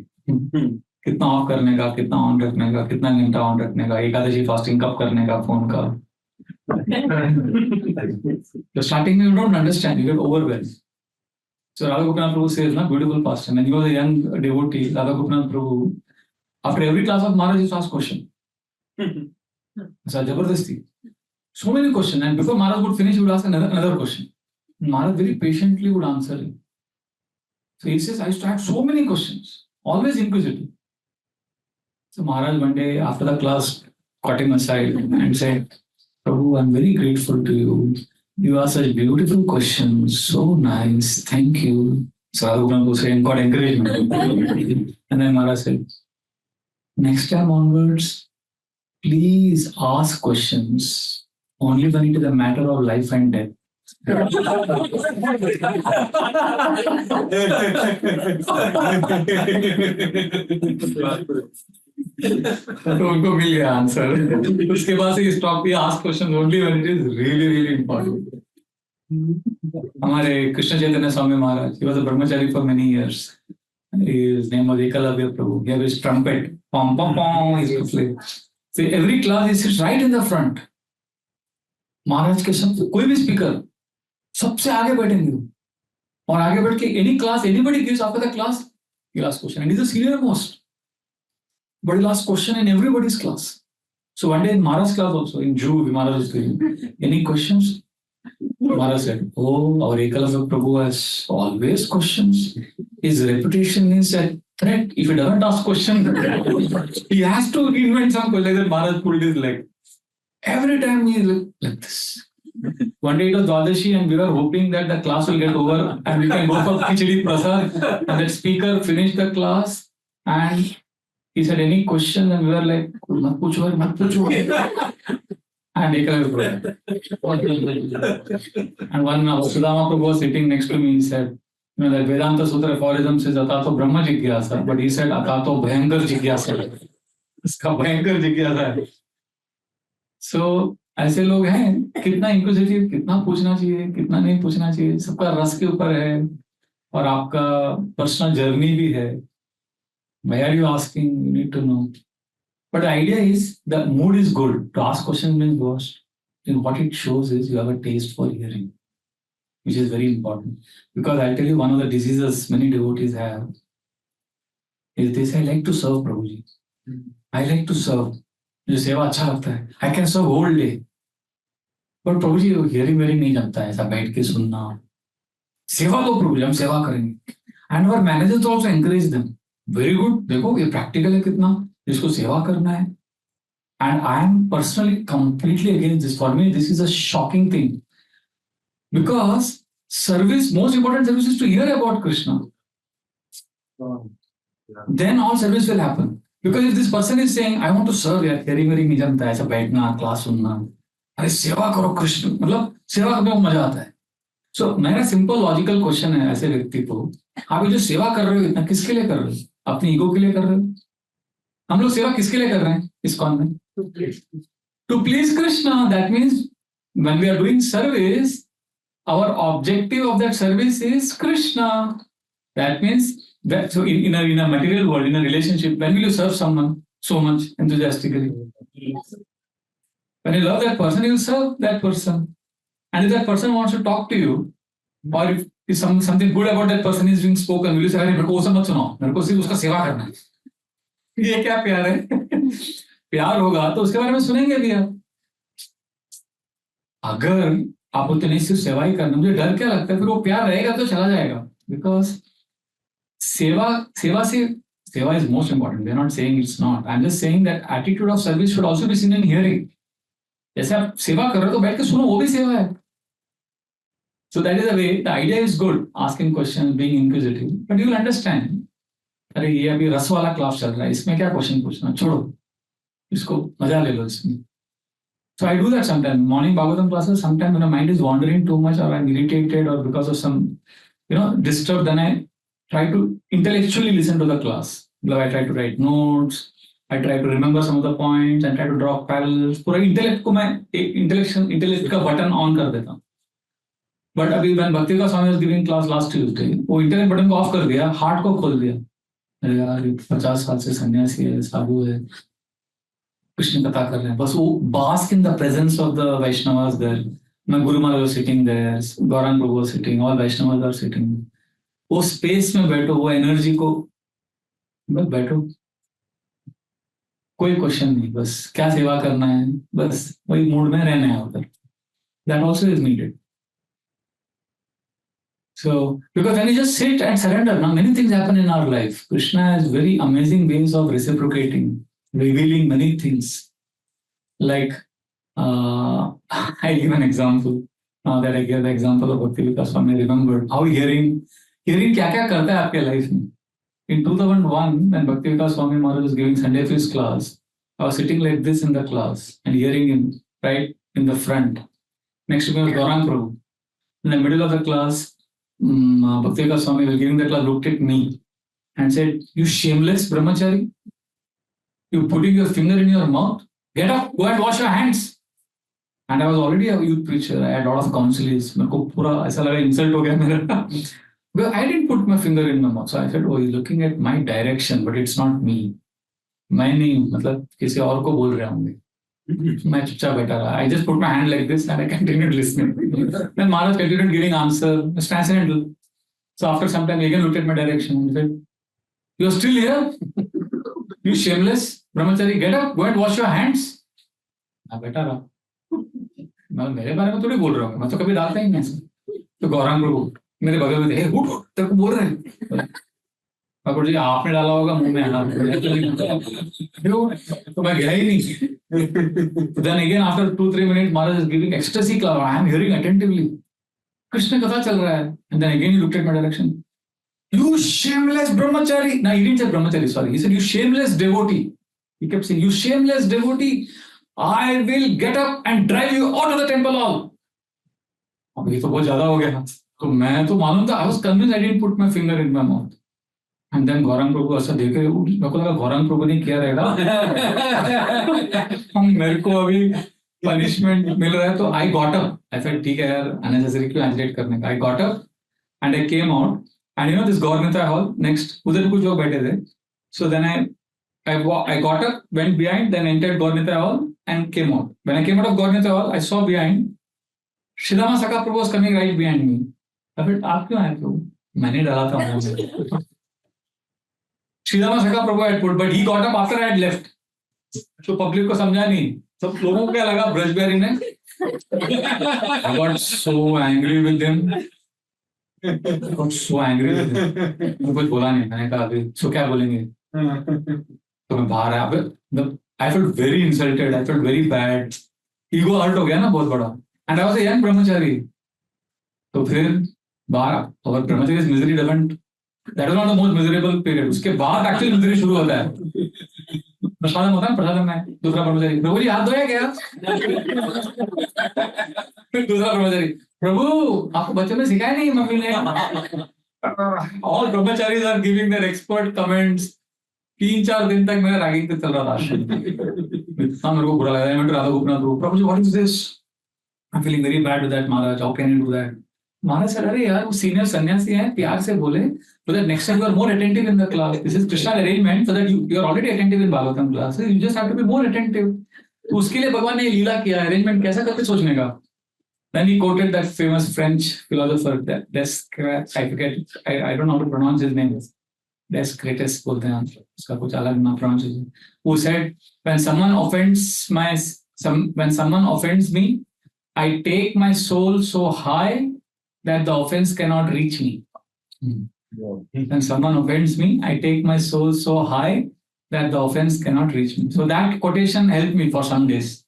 कितना ऑफ करने का, कितना ऑन रखने का, कितना घंटा ऑन रखने का, एकादशी फास्टिंग कब करने का फोन का. So starting you don't understand, you get overwhelmed. So Radha Gopinath Prabhu says, na, beautiful pastor. When he was a young devotee, Radha Gopinath Prabhu, after every class of Maharaj, he used to ask question. So Jabardasti. So many questions, and before Maharaj would finish, he would ask another question. Maharaj very patiently would answer it. So he says, I used to have so many questions, always inquisitive. So Maharaj one day after the class caught him aside and said, Prabhu, I'm very grateful to you. You asked such beautiful questions, so nice, thank you. So Radha Gopinath was saying, got encouragement. And then Maharaj said, next time onwards, please ask questions only when it is a matter of life and death. तो उनको मिल गया answer. उसके बाद से stop ask question only when it is really really important. हमारे Krishna Chaitanya Swami Maharaj, he was a brahmachari for many years. His name was Ekalavya Prabhu. He had his trumpet, pom pom pom, he used to play. So every class he sits right in the front. महाराज के सब कोई भी speaker सबसे आगे बैठेंगे और आगे बैठ के any class anybody gives after the class he'll ask question and he's the senior most. But he'll ask question in everybody's class. So one day in Maharaj's class also, in Juve, Maharaj was doing, any questions? Maharaj said, oh, our Ekalavya Prabhu has always questions. His reputation is a threat. If he doesn't ask questions, he has to invent some question. Like that Maharaj pulled his leg. Every time he looked like this. One day it was Dwadashi and we were hoping that the class will get over and we can go for Khichdi Prasad. And that speaker finished the class and he said, any question? And we were like, mat pucho. And Ekalavya Prabhu. And one Sudama Prabhu was sitting next to me, he said, you know, that Vedanta Sutra aphorism says, Atato Brahma Jigyasa, but he said, Atato Bhayankar Jigyasa. Iska Bhayankar Jigyasa hai. So, ऐसे लोग हैं, कितना inquisitive, कितना पूछना चाहिए, कितना नहीं पूछना चाहिए, सबका रस के ऊपर है और आपका पर्सनल जर्नी भी है. Why are you asking? You need to know. But the idea is the mood is good. To ask questions means what it shows is you have a taste for hearing, which is very important. Because I'll tell you one of the diseases many devotees have is they say, I like to serve Prabhuji. I like to serve. मुझे सेवा अच्छा लगता है. I can serve whole day. But Prabhuji hearing नहीं जानता है, ऐसा बैठ के सुनना. सेवा को प्रभु हम सेवा करेंगे. And our managers also encourage them. Very good. देखो ये practical है कितना, जिसको सेवा करना है. And I am personally completely against this. For me, this is a shocking thing. Because service, most important service is to hear about Krishna. Then all service will happen. Because if this person is saying, I want to serve, यार hearing नहीं जानता है, ऐसा बैठना, class सुनना, अरे सेवा करो कृष्ण, मतलब सेवा करने में मजा आता है. So मेरा सिंपल लॉजिकल क्वेश्चन है ऐसे व्यक्ति को, आप ये जो सेवा कर रहे हो इतना किसके लिए कर रहे हो? अपनी ईगो के लिए कर रहे हो? हम लोग सेवा किसके लिए कर रहे हैं इस कॉन में? To please Krishna. That means when we are doing service, our objective of that service is Krishna. That means that so in a material world, in a relationship, when will you serve someone so much enthusiastically? When you love that person, you will serve that person. And if that person wants to talk to you, or if something good about that person is being spoken, will you say, अरे मेरे को वो सब मत सुनाओ, मेरे को सिर्फ उसका सेवा करना है. ये क्या प्यार है? प्यार होगा तो उसके बारे में सुनेंगे भी आप. अगर आप बोलते नहीं सिर्फ सेवा ही करना, मुझे डर क्या लगता है, फिर वो प्यार रहेगा तो चला जाएगा. Because सेवा is most important. We are not saying it's not. I'm just saying that attitude of service should also be seen in hearing. जैसे आप सेवा कर रहे हो तो बैठ के सुनो, वो भी सेवा है. So that is the way. The idea is good. Asking questions, being inquisitive, but you will understand. अरे ये अभी रस वाला क्लास चल रहा है, इसमें क्या क्वेश्चन पूछना, छोड़ो, इसको मजा ले लो इसमें. So I do that sometimes. Morning Bhagavatam classes, sometimes when the mind is wandering too much or I'm irritated or because of some, disturbed, then I try to intellectually listen to the class. I try to write notes, I try to remember some of the points and try to draw parallels. पूरा intellect को मैं intellect का button on कर देता हूँ. But अभी when भक्ति का स्वामी was giving class last Tuesday, वो इंटरनेट बटन को ऑफ कर दिया, हार्ट को खोल दिया. अरे यार 50 साल से सन्यासी है, साधु है, कृष्ण कथा कर रहे हैं, बस वो bask in the presence of the Vaishnavas there. My Guru Maharaj was sitting there, Gaurang Prabhu was sitting, all Vaishnavas are sitting. वो स्पेस में बैठो, वो एनर्जी को बस बैठो, कोई क्वेश्चन नहीं, बस क्या सेवा करना है, बस वही मूड में रहना है उधर. That also is needed. So, because when you just sit and surrender, now many things happen in our life. Krishna has very amazing ways of reciprocating, revealing many things. Like, I give an example. Now that I gave the example of Bhakti Vikas Swami, I remembered how hearing क्या करता है आपके life में. In 2001, when Bhakti Vikas Swami Maharaj was giving Sunday Feast class, I was sitting like this in the class and hearing him right in the front. Next to me was Gaurang Prabhu. In the middle of the class, Bhakti Vikas Swami was giving the class, looked at me and said, "You shameless brahmachari, you putting your finger in your mouth, get up, go and wash your hands." And I was already a youth preacher, I had a lot of counsellors, मेरे को पूरा ऐसा लगा insult हो गया मेरा. Because I didn't put my finger in my mouth, so I said, "Oh, he's looking at my direction, but it's not me." मैं नहीं हूँ, मतलब किसी और को बोल रहे होंगे. मैं चुपचाप बैठा रहा. I just put my hand like this and I continued listening. Then Maharaj continued giving answer. It's transcendental. So after some time, he again looked at my direction and said, "You're still here? You shameless brahmachari, get up, go and wash your hands." मैं बैठा रहा. मैं मेरे बारे में थोड़ी बोल रहा हूँ, मैं तो कभी डालता ही नहीं ऐसा. तो गौरांग प्रभु मेरे बगल में थे, उठ तेरे को बोल रहे हैं. ठाकुर जी आपने डाला होगा मुंह में हाथ. तो मैं गया ही नहीं. Then again after 2-3 minutes, Maharaj is giving ecstasy class. I am hearing attentively. Krishna कथा चल रहा है. And then again he looked at my direction. "You shameless brahmachari." No, he didn't say brahmachari, sorry. He said, "You shameless devotee." He kept saying, "You shameless devotee, I will get up and drive you out of the temple hall." अब ये तो बहुत ज्यादा हो गया. तो मैं तो मालूम था, I was convinced I didn't put my finger in my mouth. And then Gaurang प्रभु ऐसा देख रहे, मेरे को लगा गौरांग प्रभु ने किया रहेगा. मेरे को अभी पनिशमेंट मिल रहा है. तो I got up. I said ठीक है यार, unnecessary क्यों agitate करने का. I got up and I came out. And you know this Gaurmita hall next, उधर कुछ लोग बैठे थे. So then I got up, went behind, then entered Gaurmita hall and came out. When I came out of Gaurmita hall, I saw behind Shridama Saka Prabhu was coming right behind me. I said, "आप क्यों आए प्रभु?" मैंने डाला था मुझे. Shridama Saka Prabhu had put, but he got up after I had left. So public को समझा नहीं. सब लोगों को क्या लगा ब्रज बिहारी ने. I got so angry with them. I got so angry with them. मैं कुछ बोला नहीं. मैंने कहा अभी सो क्या बोलेंगे. तो मैं बाहर आया. I felt very insulted. I felt very bad. Ego hurt हो गया ना बहुत बड़ा. And I was a young brahmachari. तो फिर बाहर, और brahmachari's misery doesn't, that was not the most miserable period. उसके बाद actually misery शुरू होता है. प्रसादम होता है, प्रसादम में दूसरा ब्रह्मचारी, "प्रभु जी हाथ धोया क्या?" फिर दूसरा ब्रह्मचारी, "प्रभु आपको बच्चों में सिखाया नहीं मम्मी ने." All brahmacharis are giving their expert comments. 3-4 दिन तक मेरा रैगिंग पे चल रहा था. इतना मेरे को बुरा लगा. मैं राधा गोपनाथ प्रभु, "प्रभु जी what is this? I'm feeling very bad with that Maharaj. How can you do that?" Maharaj said, "अरे यार वो सीनियर सन्यासी हैं, प्यार से बोले so that next time you are more attentive in the class. This is Krishna arrangement so that you are already attentive in Bhagavatam class. You just have to be more attentive." तो उसके लिए भगवान ने लीला किया, arrangement कैसा करके सोचने का. Then he quoted that famous French philosopher, Descartes. I forget, I don't know how to pronounce his name. Descartes बोलते हैं, उसका कुछ अलग ना pronunciation. Who said, when someone offends me, I take my soul so high that the offense cannot reach me. When someone offends me, I take my soul so high that the offense cannot reach me. So that quotation helped me for some days.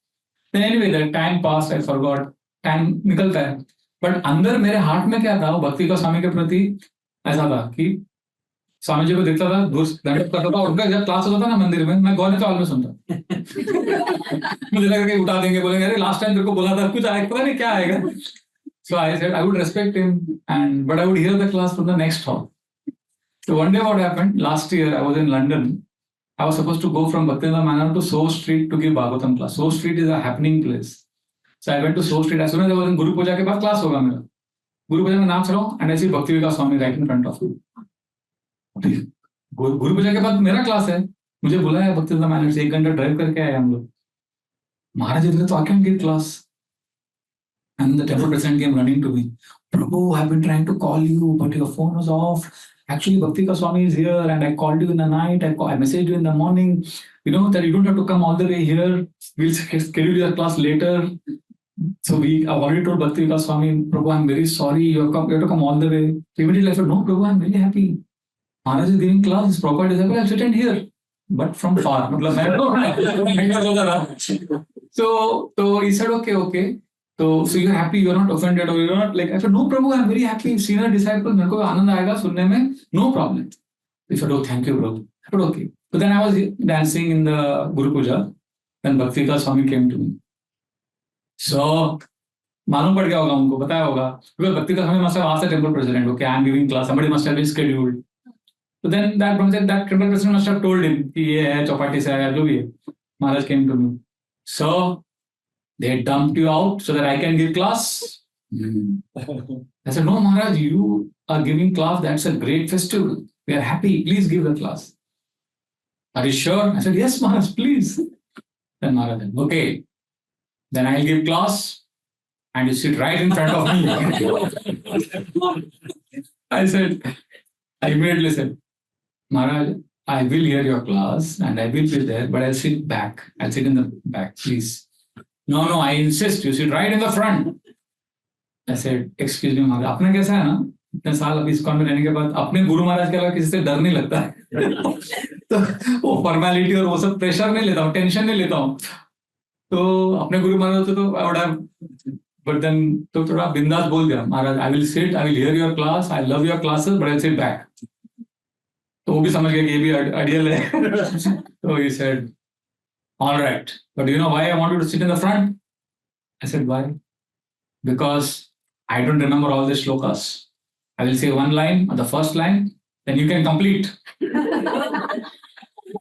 Then anyway, the time passed, I forgot. Time निकलता है. But अंदर मेरे heart में क्या था, वो भक्ति का स्वामी के प्रति ऐसा था कि स्वामी जी को देखता था, दूर दंडवत करता था, और उनका जब क्लास होता था ना मंदिर में, मैं गौर में सुनता. मुझे लगा कि उठा देंगे, बोलेंगे अरे लास्ट टाइम तेरे को बोला था कुछ आएगा, पता नहीं क्या आएगा. So I said I would respect him, but I would hear the class from the next hall. So one day what happened, last year I was in London. I was supposed to go from Bhaktivinoda Manor to Soh Street to give Bhagavatam class. Soh Street is a happening place. So I went to Soh Street. As soon as I was in Guru Puja के बाद class होगा मेरा. गुरु पूजा में नाच रहा हूँ and ऐसी Bhakti Vikas Swami right in front of you. Guru Puja के बाद मेरा क्लास है, मुझे बुलाया भक्ति मैंने से 1 घंटा ड्राइव करके आए हम लोग। महाराज इधर तो आके give class and the temple president came running to me. Prabhu, I've been trying to call you, but your phone was off. Actually, Bhakti Swami is here, and I called you in the night. I messaged you in the morning. You know that you don't have to come all the way here. We'll schedule your class later. So I've already told Bhakti Swami, Prabhu, I'm very sorry. You have to come all the way. So immediately I said, no, Prabhu, I'm very happy. Maharaj is giving class. His proper disciple. I'll sit in here, but from far. So he said, okay. So you're happy, you're not offended, or you're not like, I said, no, Prabhu, I'm very happy. Senior disciple, मेरे को आनंद आएगा सुनने में, no problem. He said, oh, thank you, Prabhu. I said, okay. So then I was dancing in the Guru Puja, then Bhakti Swami came to me. So, मालूम पड़ गया होगा उनको, बताया होगा, because Bhakti Swami must have asked the temple president, okay, I'm giving class, somebody must have been scheduled. So then that temple president must have told him कि ये है चौपाटी से आया जो भी है. Maharaj came to me. So they dumped you out so that I can give class. I said, no, Maharaj, you are giving class. That's a great festival. We are happy. Please give the class. Are you sure? I said, yes, Maharaj, please. Then Maharaj said, okay. Then I'll give class and you sit right in front of me. I immediately said, Maharaj, I will hear your class and I will be there, but I'll sit back. I'll sit in the back, please. No, I insist. You sit right in the front. I said, excuse me, Maharaj. अपने कैसा है ना? इतने साल अभी ISKCON में रहने के बाद अपने गुरु महाराज के अलावा किसी से डर नहीं लगता है। तो वो फॉर्मेलिटी और वो सब प्रेशर नहीं लेता हूँ, टेंशन नहीं लेता हूँ। तो अपने गुरु महाराज से तो but then तो थोड़ा बिंदास बोल दिया, महाराज, I will sit, I will hear your class, I love your classes, but I'll sit back. तो वो भी समझ गया कि ये भी आइडियल है। तो he said, all right, but do you know why I want you to sit in the front? I said, why? Because I don't remember all the shlokas. I will say one line, or the first line, then you can complete.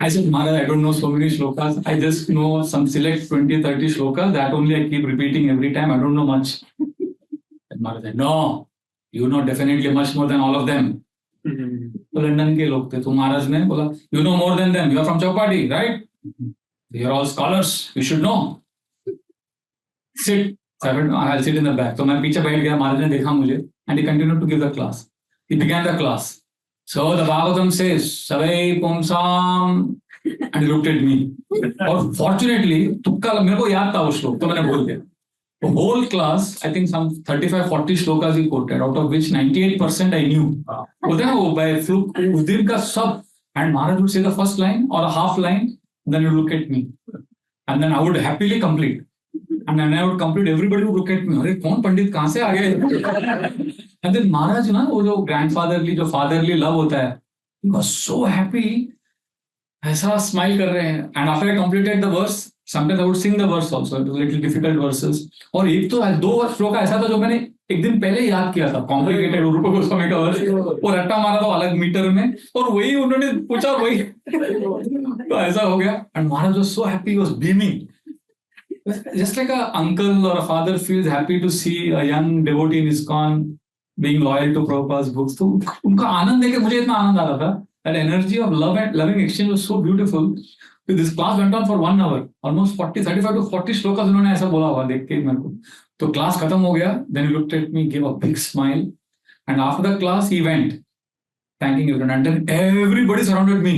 I said, Maharaj, I don't know so many shlokas. I just know some select 20, 30 shlokas. That only I keep repeating every time. I don't know much. And Maharaj said, no, you know definitely much more than all of them. तो London के लोग थे, तो महाराज ने बोला, you know more than them. You are from Chowpatty, right? You are all scholars. You should know. Sit. So I'll sit in the back. So मैं पीछे बैठ गया, महाराज ने देखा मुझे, and he continued to give the class. He began the class. So the Bhagavatam says, Savai Pumsam, and he looked at me. और fortunately, तुक्का मेरे को याद था वो श्लोक, तो मैंने बोल दिया. The whole class, I think some 35-40 shlokas he quoted, out of which 98% I knew. बोलते हैं वो by fluke, उस दिन का सब, and Maharaj would say the first line or a half line, then you look at me, and then I would happily complete. And then I would complete, everybody would look at me, अरे कौन पंडित कहाँ से आ गए? And then Maharaj ना वो जो grandfatherly जो fatherly love होता है, he was so happy, ऐसा smile कर रहे हैं. And after I completed the verse, sometimes I would sing the verse also. It was little difficult verses. और एक तो 2 श्लोक ऐसा था जो मैंने एक दिन पहले याद किया था, complicated रूप गोस्वामी का वर्स, और रट्टा मारा था अलग मीटर में, और वही उन्होंने पूछा वही, तो ऐसा हो गया. And Maharaj was so happy, he was beaming. Just like a uncle or a father feels happy to see a young devotee in ISKCON being loyal to Prabhupada's books, तो उनका आनंद देख के मुझे इतना आनंद आ रहा था. That energy of love and loving exchange was so beautiful. So this class went on for 1 hour, almost 35 to 40 shlokas उन्होंने ऐसा बोला हुआ देख के मेरे को. तो class खत्म हो गया. Then he looked at me, gave a big smile, and after the class he went, thanking everyone, and then everybody surrounded me.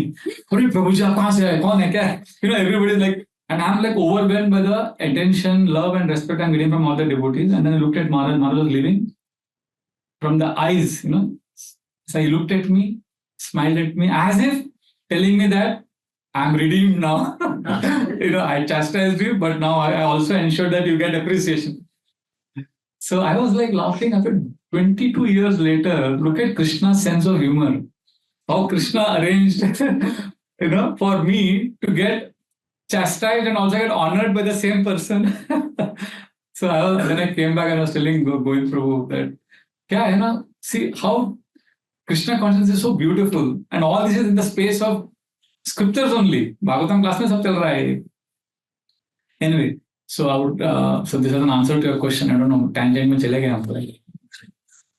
अरे प्रभु जी आप कहाँ से आए? कौन है क्या? You know, everybody is like. And I'm like overwhelmed by the attention, love, and respect I'm getting from all the devotees. And then I looked at Maharaj. Maharaj was leaving. From the eyes, you know. So he looked at me, smiled at me, as if telling me that I'm redeemed now. You know, I chastised you, but now I also ensured that you get appreciation. So I was like laughing after 22 years later. Look at Krishna's sense of humor. How Krishna arranged, you know, for me to get chastised and also get honored by the same person. So when I came back and I was telling going through that, kya hai na, see how Krishna consciousness is so beautiful, and all this is in the space of scriptures only. Bhagavatam class mein sab chal raha hai. Anyway, so I would so this is an answer to your question. I don't know, tangent mein chale gaye hum.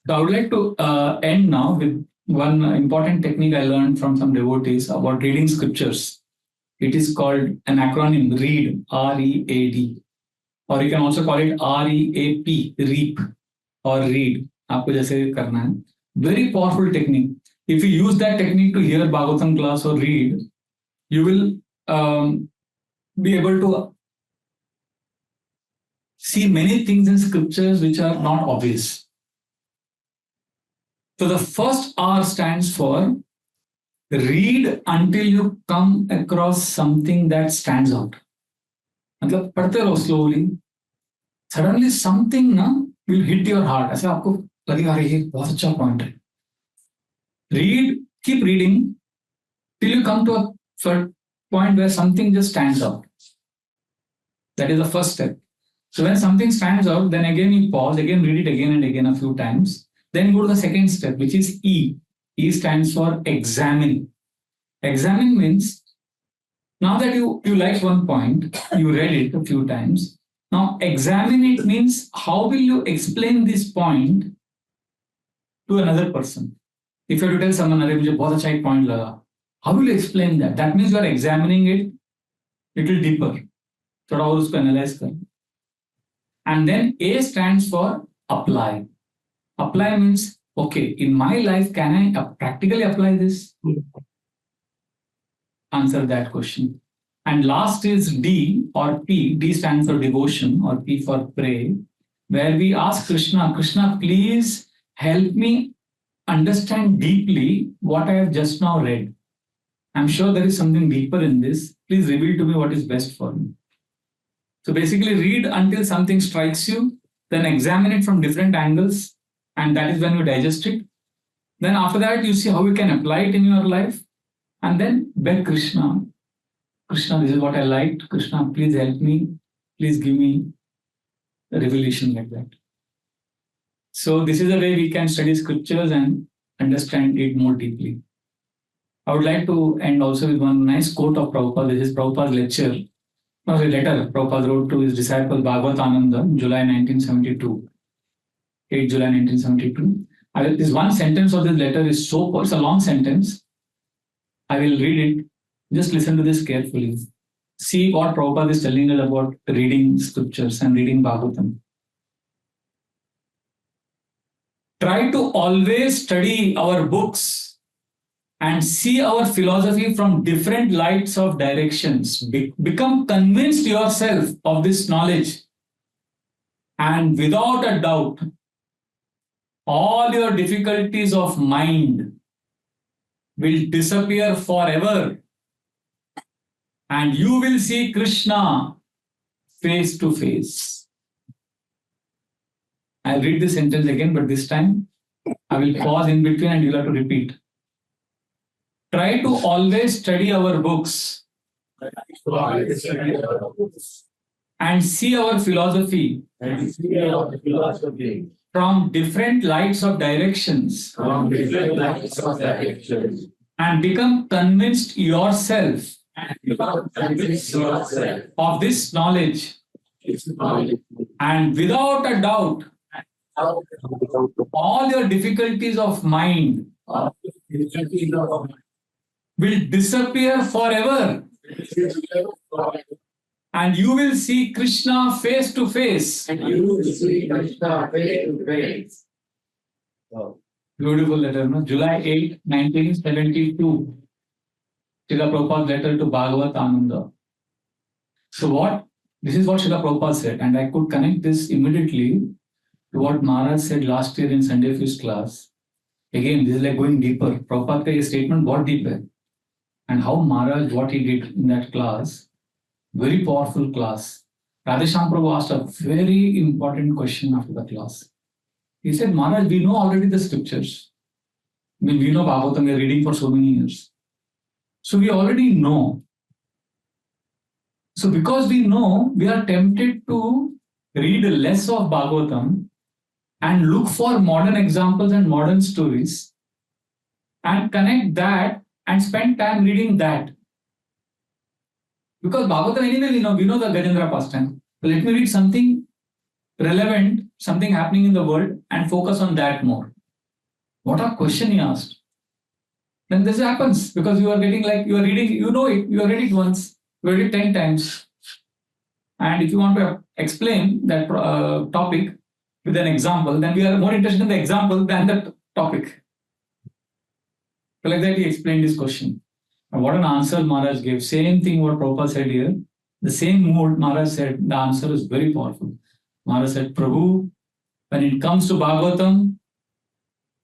So I would like to end now with one important technique I learned from some devotees about reading scriptures. It is called an acronym READ, READ, or you can also call it REAP, REAP, or read. आपको जैसे करना है. Very powerful technique. If you use that technique to hear Bhagavatam class or read, you will be able to see many things in scriptures which are not obvious. So the first R stands for read until you come across something that stands out. मतलब पढ़ते रहो slowly. Suddenly something ना will hit your heart. ऐसे आपको लगेगा अरे ये बहुत अच्छा point है. Read, keep reading till you come to a point where something just stands out. That is the first step. So when something stands out, then again you pause, again read it again and again a few times. Then go to the second step, which is E. E stands for examine. Examine means now that you liked one point, you read it a few times. Now examine it means how will you explain this point to another person? If you have to tell someone, अरे मुझे बहुत अच्छा एक point लगा, how will you explain that? That means you are examining it little deeper. थोड़ा और उसको analyze कर. And then A stands for apply. Apply means, okay, in my life, can I practically apply this? Answer that question. And last is D or P. D stands for devotion or P for pray, where we ask Krishna, Krishna, please help me understand deeply what I have just now read. I'm sure there is something deeper in this. Please reveal to me what is best for me. So basically read until something strikes you, then examine it from different angles, and that is when you digest it. Then after that, you see how you can apply it in your life, and then beg Krishna, Krishna, this is what I liked. Krishna, please help me. Please give me a revelation like that. So this is the way we can study scriptures and understand it more deeply. I would like to end also with one nice quote of Prabhupada. This is Prabhupada's lecture. A letter Prabhupada wrote to his disciple Bhagavatananda, July 1972. 8 July 1972. This one sentence of this letter is so, it's a long sentence. I will read it. Just listen to this carefully. See what Prabhupada is telling us about reading scriptures and reading Bhagavatam. Try to always study our books and see our philosophy from different lights of directions. Become convinced yourself of this knowledge. And without a doubt, all your difficulties of mind will disappear forever. And you will see Krishna face to face. I'll read this sentence again, but this time I will pause in between and you'll have to repeat. Try to always study our books and see our philosophy from different lights of directions and become convinced yourself of this knowledge. And without a doubt, all your difficulties of mind will disappear forever. And you will see Krishna face to face. Beautiful letter, no? July 8, 1972. Srila Prabhupada's letter to Bhagavatananda. So this is what Srila Prabhupada said, and I could connect this immediately to what Maharaj said last year in Sunday Feast class. Again, this is like going deeper. Prabhupada's statement got deeper. And how Maharaj, what he did in that class, very powerful class. Radheshyam Prabhu asked a very important question after the class. He said, Maharaj, we know already the scriptures. I mean, we know Bhagavatam, we are reading for so many years. So we already know. So because we know, we are tempted to read less of Bhagavatam and look for modern examples and modern stories and connect that and spend time reading that. Because Bhagavatam anyway, we know the Gajendra pastime. So let me read something relevant, something happening in the world, and focus on that more. What a question he asked. Then this happens because you are getting like you are reading, you know it, you read it once, you read it 10 times. And if you want to explain that topic with an example, then we are more interested in the example than the topic. So like that, he explained this question. And what an answer Maharaj gave. Same thing what Prabhupada said here. The same mood Maharaj said, the answer is very powerful. Maharaj said, Prabhu, when it comes to Bhagavatam,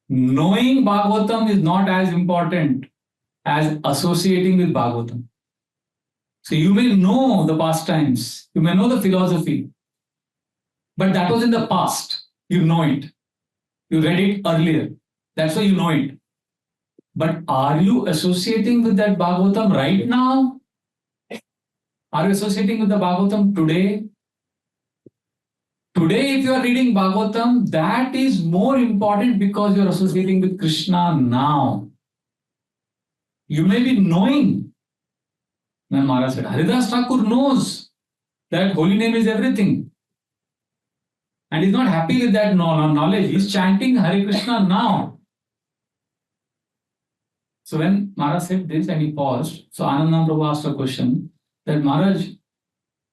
knowing Bhagavatam is not as important as associating with Bhagavatam. So you may know the pastimes, you may know the philosophy, but that was in the past. You know it. You read it earlier. That's why you know it. But are you associating with that Bhagavatam right now? Are you associating with the Bhagavatam today? Today, if you are reading Bhagavatam, that is more important because you are associating with Krishna now. You may be knowing. Then Maharaj said, Haridas Thakur knows that holy name is everything. And he's not happy with that knowledge. He's chanting Hare Krishna now. So when Maharaj said this and he paused, so Anandam Prabhu asked a question that Maharaj,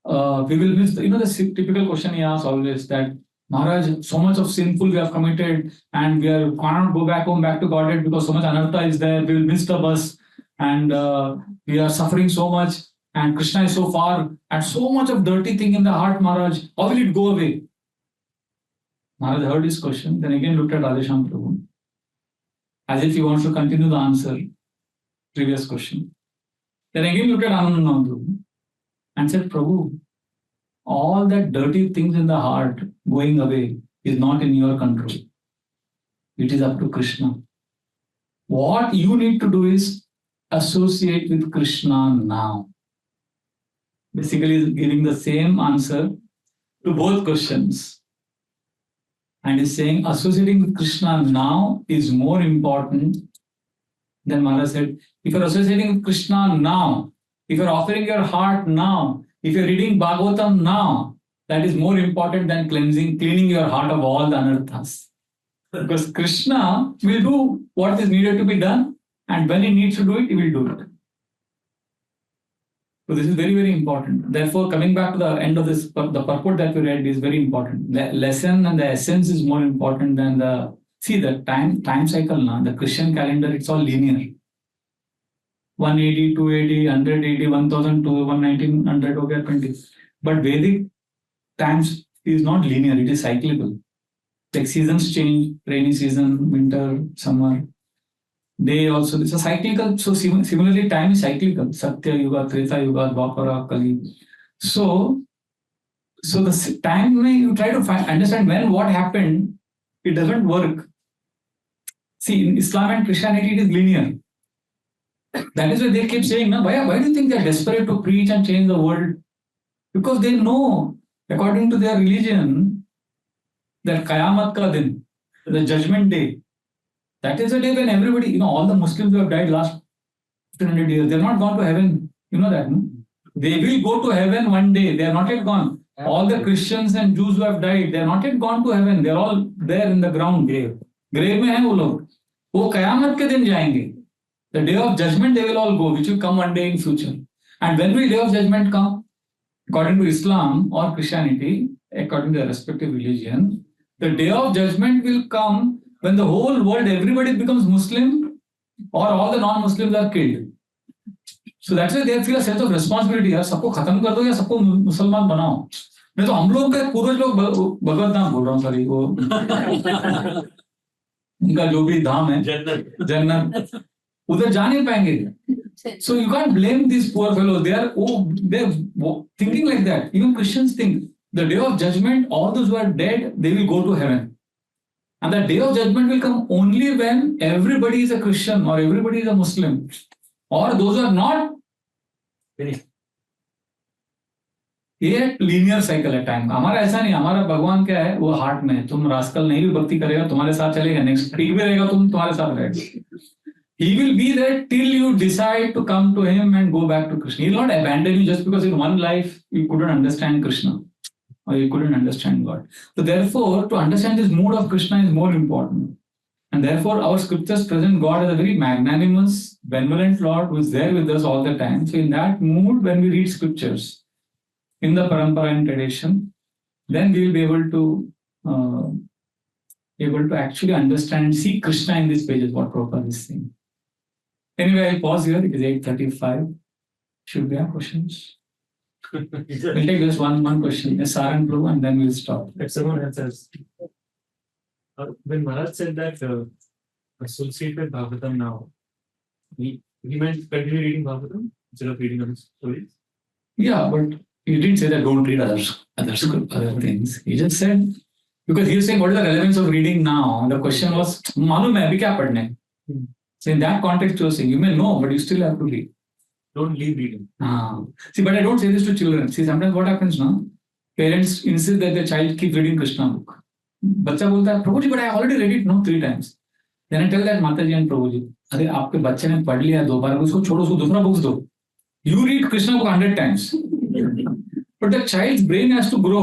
we will miss, the typical question he asks always that Maharaj, so much of sinful we have committed and we cannot go back home, back to Godhead because so much anartha is there, we will miss the bus and we are suffering so much and Krishna is so far and so much of dirty thing in the heart, Maharaj, how will it go away? Maharaj heard his question, then again looked at Radhesham Prabhu as if he wants to continue the answer, previous question. Then again looked at Anandam Prabhu and said, Prabhu, all that dirty things in the heart going away is not in your control. It is up to Krishna. What you need to do is associate with Krishna now. Basically, giving the same answer to both questions. And is saying associating with Krishna now is more important than Maharaj said. If you're associating with Krishna now, if you're offering your heart now, if you're reading Bhagavatam now, that is more important than cleaning your heart of all the anarthas. Because Krishna will do what is needed to be done, and when he needs to do it, he will do it. So this is very, very important. Therefore, coming back to the end of this, the purport that we read is very important. The lesson and the essence is more important than the time cycle now. The Christian calendar, it's all linear. 180, 280, 180, 1000 to 1900, okay, 20. But Vedic times is not linear, it is cyclical. Like seasons change, rainy season, winter, summer. They also, it's a cyclical, so similarly time is cyclical. Satya Yuga, Treta Yuga, Dwapara, Kali. So the time when you try to understand when what happened, it doesn't work. See, in Islam and Christianity, it is linear. That is why they keep saying, why do you think they are desperate to preach and change the world? Because they know, according to their religion, that Qayamat Ka Din, the judgment day, that is the day when everybody, all the Muslims who have died last 200 years, they have not gone to heaven. You know that, no? They will go to heaven one day. They are not yet gone. All the Christians and Jews who have died, they are not yet gone to heaven. They are all there in the ground, grave. Grave में हैं वो लोग. वो कयामत के दिन जाएंगे. The day of judgment they will all go, which will come one day in future. And when will day of judgment come? According to Islam or Christianity, according to their respective religion, the day of judgment will come when the whole world, everybody becomes Muslim or all the non-Muslims are killed. So that's why they feel a sense of responsibility. यार सबको खत्म कर दो या सबको मुसलमान बनाओ. नहीं तो हम लोग के पूर्वज लोग भगवत नाम बोल रहा हूँ सॉरी वो उनका जो भी धाम है जन्नत उधर जा नहीं पाएंगे. So you can't blame these poor fellows. They're thinking like that. Even Christians think the day of judgment, all those who are dead, they will go to heaven. And the day of judgment will come only when everybody is a Christian or everybody is a Muslim. Or those who are not. ये linear cycle है time. हमारा ऐसा नहीं. हमारा भगवान क्या है? वो हार्ट में. तुम रास्कल नहीं भी भक्ति करेगा तुम्हारे साथ चलेगा. नेक्स्ट ठीक भी रहेगा तुम्हारे साथ रहेगा. He will be there till you decide to come to him and go back to Krishna. He will not abandon you just because in one life you couldn't understand Krishna. or you couldn't understand God. So therefore, to understand this mood of Krishna is more important. And therefore, our scriptures present God as a very magnanimous, benevolent Lord who is there with us all the time. So in that mood, when we read scriptures in the parampara and tradition, then we will be able to actually understand and see Krishna in these pages, what Prabhupada is saying. Anyway, I'll pause here. It is 8:35. Should we have questions? We'll take just one question. Yes, Saran Prabhu, and then we'll stop. If someone else has. When Maharaj said that associate with Bhagavatam now, he meant continue reading Bhagavatam instead of reading other stories? Yeah, but he didn't say that don't read other things. He just said, because he was saying, what is the relevance of reading now? The question was, मालूम है अभी क्या पढ़ना है? So in that context, you were saying, you may know, but you still have to read. Don't leave reading. See, but I don't say this to children. See, sometimes what happens now, parents insist that their child keep reading Krishna book. बच्चा बोलता है, प्रभु जी, but I already read it, no, 3 times. Then I tell that Mata ji and Prabhu ji, अरे आपके बच्चे ने पढ़ लिया 2 बार, उसको छोड़ो, उसको दूसरा बुक्स दो. You read Krishna book 100 times. But the child's brain has to grow.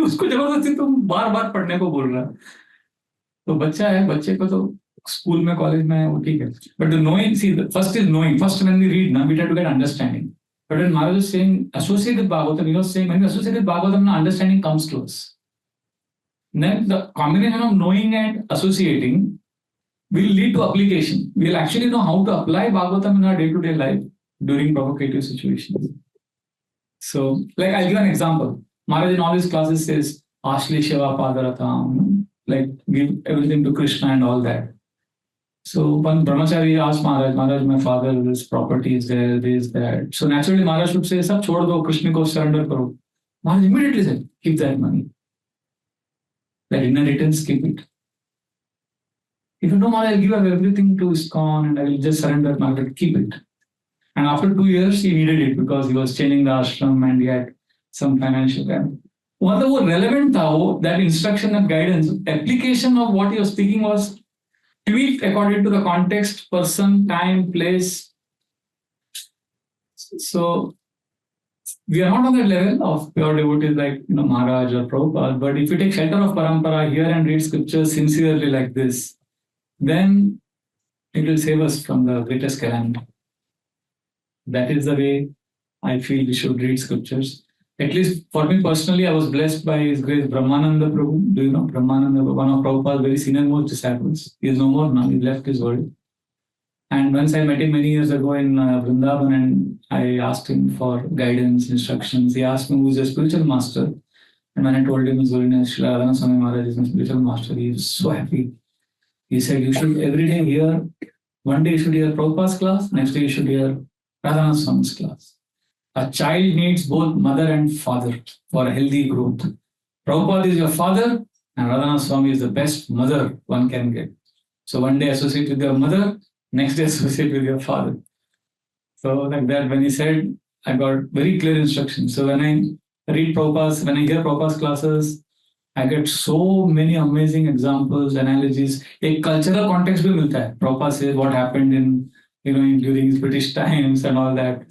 उसको जबरदस्ती तुम बार-बार पढ़ने को बोल रहा है. तो बच्चा है, बच्चे को तो स्कूल में, कॉलेज में वो ठीक है. But the knowing, see, the first is knowing. First when we read, we try to get understanding. But when Maharaj is saying associate with Bhagavatam, he was saying when we associate with Bhagavatam, understanding comes to us. Then the combination of knowing and associating will lead to application. We will actually know how to apply Bhagavatam in our day-to-day life during provocative situations. So, like I'll give an example. Maharaj in all his classes says, Ashli Shiva Padaratam, like give everything to Krishna and all that. So one brahmachari asked Maharaj, my father, this property is there, this, that. So naturally Maharaj should say, Sab chhod do, Krishna ko surrender karo. Maharaj immediately said, keep that money. That inheritance, keep it. If you know, Maharaj, I'll give everything to ISKCON and I will just surrender, Maharaj, keep it. And after 2 years, he needed it because he was changing the ashram and he had some financial help. What the more relevant tha, that instruction and guidance, application of what he was speaking was tweaked according to the context, person, time, place. So we are not on that level of pure devotees like Maharaj or Prabhupada, but if you take shelter of parampara here and read scriptures sincerely like this, then it will save us from the greatest calamity. That is the way I feel we should read scriptures. At least for me personally, I was blessed by His Grace Brahmananda Prabhu. Do you know Brahmananda, one of Prabhupada's very senior most disciples? He is no more now, he left his world. And once I met him many years ago in Vrindavan and I asked him for guidance, instructions. He asked me who's your spiritual master. And when I told him His Holiness Srila Radhana Swami Maharaj is my spiritual master, he was so happy. He said, you should every day hear, one day you should hear Prabhupada's class, next day you should hear Radhana Swami's class. A child needs both mother and father for a healthy growth. Prabhupada is your father and Radhana Swami is the best mother one can get. So one day associate with your mother, next day associate with your father. So like that, when he said, I got very clear instructions. So when I read Prabhupada's, when I hear Prabhupada's classes, I get so many amazing examples, analogies. A cultural context bhi milta hai. Prabhupada says what happened in during his British times and all that.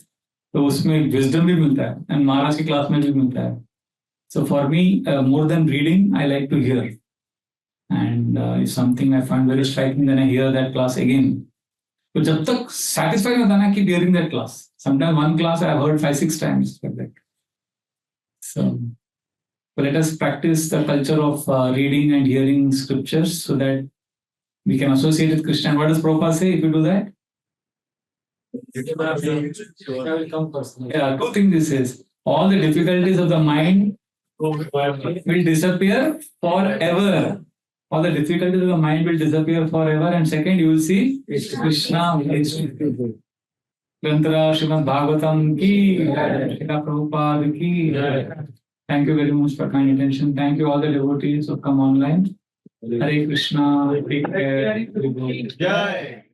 तो उसमें wisdom भी मिलता है and महाराज की class में भी मिलता है. So for me, more than reading, I like to hear. And it's something I find very striking when I hear that class again. तो जब तक satisfied होता ना, keep hearing that class. Sometimes one class I have heard 5-6 times like that. So let us practice the culture of reading and hearing scriptures so that we can associate with Krishna. And what does Prabhupada say if you do that? Yeah, 2 things this is. All the difficulties of the mind will disappear forever. All the difficulties of the mind will disappear forever. And second, you will see Krishna. Grantara Srimad Bhagavatam ki, Srila Prabhupada ki. Thank you very much for kind attention. Thank you all the devotees who come online. Hare Krishna. Take care.